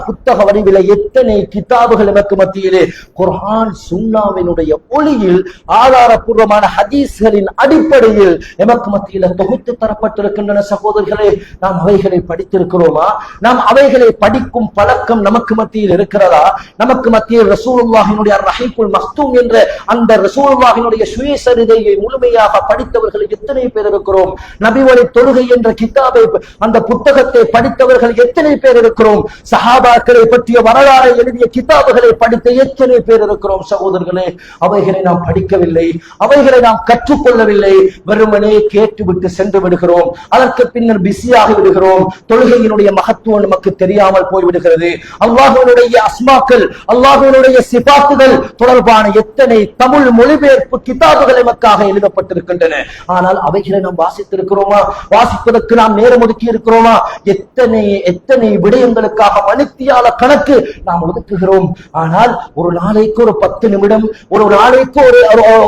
புத்தக வடிவில எத்தனை கிதாபுகள் எமக்கு மத்தியிலே குர்ஆன் சுன்னாவினுடைய ஒளியில் ஆதாரபூர்வமான ஹதீஸ்களின் அடிப்படையில் எமக்கு மத்தியில தொகுத்து தரப்பட்டிருக்கின்றன. சகோதரர்களே, நாம் அவைகளை படித்திருக்கிறோமா? நாம் அவைகளை படிக்கும் பழக்கம் நமக்கு மத்தியில் இருக்கிறதா? நமக்கு மத்தியில் ரசூலுல்லாஹினுடைய ரஹீகுல் மக்தூம் என்ற அந்த ரசூலுல்லாஹினுடைய சுயசரிதையை முழுமையாக படித்தவர்கள் எத்தனை பேர் இருக்கிறோம்? நபிவழி தொழுகை என்ற கிதாபை, அந்த புத்தகத்தை படித்தவர்கள் எத்தனை பேர் இருக்கிறோம்? சஹாபாக்களை பற்றிய வரலாறை எழுதிய கிதாபுகளை படித்த எத்தனை பேர் இருக்கிறோம்? சகோதரர்களே, அவைகளை நாம் படிக்கவில்லை, அவைகளை நாம் கற்றுக்கொள்ளவில்லை. வெறுமனே கேட்டுவிட்டு சென்று விடுகிறோம். அதற்கு பின்னர் பிஸியாகி விடுகிறோம். தொழுகையினுடைய மகத்துவம் நமக்கு தெரியாமல் போய்விடுகிறது. அல்லாஹ்வுடைய அஸ்மாக்கள், அல்லாஹ்வுடைய சிபாத்துகள் தொடர்பான எத்தனை தமிழ் மொழிபெயர்ப்பு கிதாபுகள் நமக்காக எழுதப்பட்டிருக்கின்றன. ஆனால் அவைகளை நாம் வாசித்திருக்கிறோமா? வாசிப்பதற்கு நாம் நேரம் ஒதுக்கி இருக்கிறோமா? எத்தனை விடயங்களுக்காக மணித்தியால கணக்கு நாம் ஒதுக்குகிறோம். ஆனால் ஒரு நாளைக்கு ஒரு 10 நிமிடம், ஒரு நாளைக்கு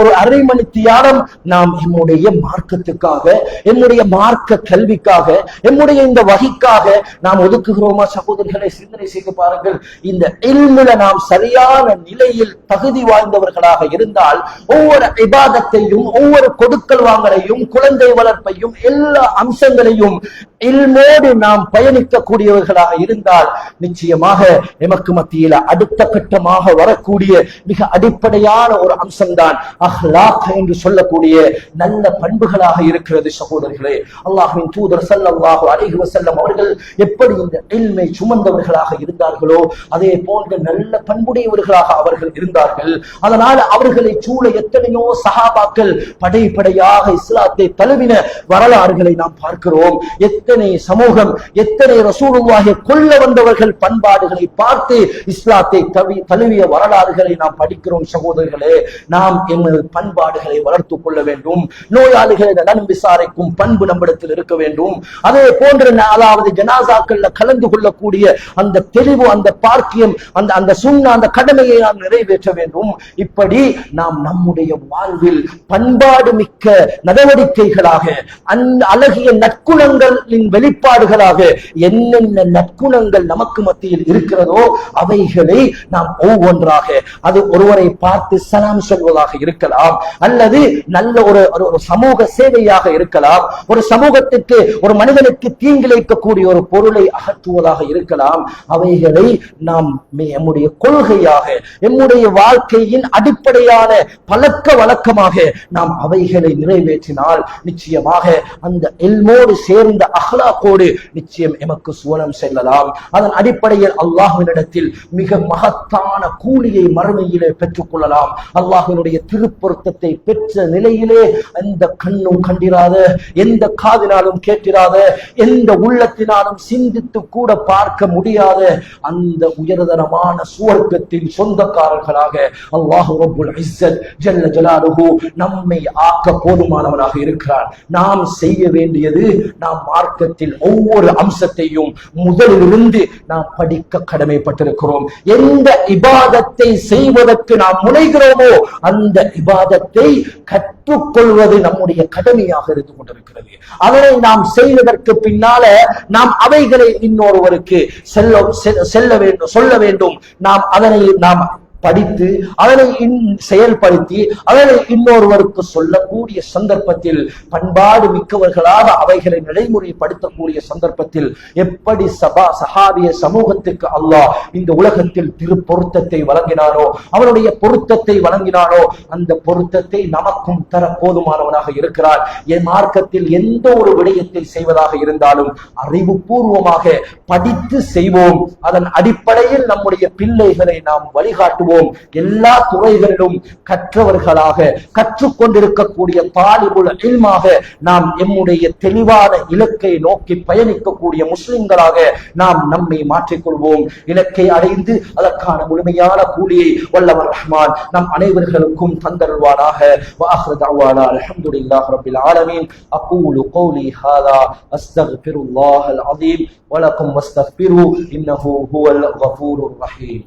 ஒரு அரை மணி தியானம் நாம் நம்முடைய மார்க்கத்துக்காக, என்னுடைய மார்க்க கல்விக்காக, என்னுடைய இந்த வகைக்காக நாம் ஒதுக்குகிறோமா? சகோதரர்களை சிந்தனை செய்து பாருங்கள். இந்த இல்முல நாம் சரியான நிலையில் தகுதி வாய்ந்தவர்களாக இருந்தால் ஒவ்வொரு இபாதத்தையும், ஒவ்வொரு கொடுக்கல் வாங்கலையும், குழந்தை வளர்ப்பையும், எல்லா அம்சங்களையும் இல்மோடு நாம் பயணிக்கக்கூடியவர்களாக இருந்தால் நிச்சயமாக எமக்கு மத்தியில அடுத்த கட்டமாக வரக்கூடிய மிக அடிப்படையான ஒரு அம்சம்தான் அஹ்லாக் என்று சொல்லக்கூடிய நல்ல பண்புகளாக இருக்கிறது. சகோதரர்களே, அல்லாஹ்வின் தூதர் ஸல்லல்லாஹு அலைஹி வஸல்லம் அவர்கள் எப்படி இந்த இல்மை சுமந்தவர்களாக இருந்தார்களோ அதே போன்ற நல்ல பண்புடையவர்களாக அவர்கள் இருந்தார்கள். அதனால் அவர்களை சூழ எத்தனையோ சஹாபாக்கள் படையாக இஸ்லாத்தை தழுவின வரலாறுகளை நாம் பார்க்கிறோம். எத்தனை சமூகம், எத்தனை ரசூலுல்லாஹை கொல்ல வந்தவர்கள் பண்பாடுகளை பார்த்து இஸ்லாத்தை தழுவிய வரலாறுகளை நாம் படிக்கிறோம். சகோதரர்களே, நாம் எமது பண்பாடுகளை வளர்த்துக் கொள்ள வேண்டும். நோயாளிகளை நலம் விசாரிக்கும் பண்பு நம்மிடத்தில் இருக்க வேண்டும். அதே போன்று அதாவது ஜனாசாக்கள்ல கலந்து கொள்ளக்கூடிய அந்த தெளிவு, அந்த பார்க்கியம், அந்த சுன்னா, அந்த கடமையை நாம் நிறைவேற்ற வேண்டும். இப்படி நாம் நம்முடைய வாழ்வில் பண்பாடு மிக்க நடவடிக்கைகளாக, அந்த அழகிய நற்குணங்களின் வெளிப்பாடுகளாக என்னென்ன நற்குணங்கள் நமக்கு மத்தியில் இருக்கிறதோ அவைகளை நாம் ஒவ்வொன்றாக, அது ஒருவரை பார்த்து சலாம் சொல்வதாக இருக்கலாம், அல்லது நல்ல ஒரு சமூக சேவையாக இருக்கலாம், ஒரு சமூகத்திற்கு, ஒரு மனிதனுக்கு தீங்கிழைக்கக்கூடிய ஒரு பொருளை அகற்றுவதாக இருக்கலாம். அவைகளை நாம் நம்முடைய கொள்கையாக, நம்முடைய வாழ்க்கையின் அடிப்படையான பழக்க வழக்கமாக நாம் அவைகளை நிறைவேற்றினால் நிச்சயமாக அந்த இல்மோடு சேர்ந்த அஹ்லாக்கோடு நிச்சயம் எமக்கு சுவனம் செல்லலாம். அதன் அடிப்படையில் அல்லாஹ்வினிடத்தில் மிக மகத்தான கூலியை மறுமையிலே பெற்றுக் கொள்ளலாம். அல்லாஹ்வினுடைய திருப்பொருத்தத்தை பெற்ற நிலையிலே எந்த கண்ணும் கண்டிராத, எந்த காதினாலும் கேட்டிராத, எந்த உள்ளத்தினாலும் சிந்தித்து கூட பார்க்க முடியாத அந்த உயர்தரமான சுவர்க்கத்தின் சொந்தக்காரர்களாக அல்லாஹ் ரப்புல் இஸ்ஸத் ஜல்ல ஜலாலுஹு நம்மை ஆக்க போதுமானவனாக இருக்கிறார். நாம் செய்ய வேண்டியது, நாம் மார்க்கத்தில் ஒவ்வொரு அம்சத்தையும் முதலிலிருந்து நாம் படிக்க கடமைப்பட்டிருக்கிறோம். எந்த இபாதத்தை செய்வதற்கு நாம் முனைகிறோமோ அந்த இபாதத்தை கற்றுக்கொள்வது நம்முடைய கடமையாக இருந்து கொண்டிருக்கிறது. அதனை நாம் செய்வதற்கு பின்னால நாம் அவைகளை இன்னொருவருக்கு சொல்ல வேண்டும். நாம் அதனை நாம் படித்து அதனை செயல்படுத்தி அதனை இன்னொருவருக்கு சொல்லக்கூடிய சந்தர்ப்பத்தில் பண்பாடு மிக்கவர்களாக அவைகளை நடைமுறைப்படுத்தக்கூடிய சந்தர்ப்பத்தில் எப்படி சஹாபிய சமூகத்துக்கு அல்லாஹ் இந்த உலகத்தில் திரு பொருத்தத்தை வழங்கினானோ, அவனுடைய பொருத்தத்தை வழங்கினானோ, அந்த பொருத்தத்தை நமக்கும் தர போதுமானவனாக இருக்கிறார். என் மார்க்கத்தில் எந்த ஒரு விடயத்தை செய்வதாக இருந்தாலும் அறிவுபூர்வமாக படித்து செய்வோம். அதன் அடிப்படையில் நம்முடைய பிள்ளைகளை நாம் வழிகாட்டுவோம். எல்லா துறைகளிலும் கற்றவர்களாக, கற்றுக்கொண்டிருக்கக்கூடிய தாலிபுல் இல்மாக நாம் எம்முடைய தெளிவான இலக்கை நோக்கி பயணிக்கக்கூடிய முஸ்லிம்களாக நாம் நம்மை மாற்றிக்கொள்வோம். இலக்கை அடைந்து அதற்கான முழுமையான கூலியை வல்லவர் ரஹ்மான் நம் அனைவர்களுக்கும் தந்தருள்வானாக. வஆகிரு தஅவானா அல்ஹம்துலில்லாஹி ரப்பில் ஆலமீன். அகூலு கௌலி ஹாதா அஸ்தக்ஃபிருல்லாஹல் அஸீம் வலக்கும் வஸ்தக்ஃபிரு இன்னஹு ஹுவல் கஃபூருர் ரஹீம்.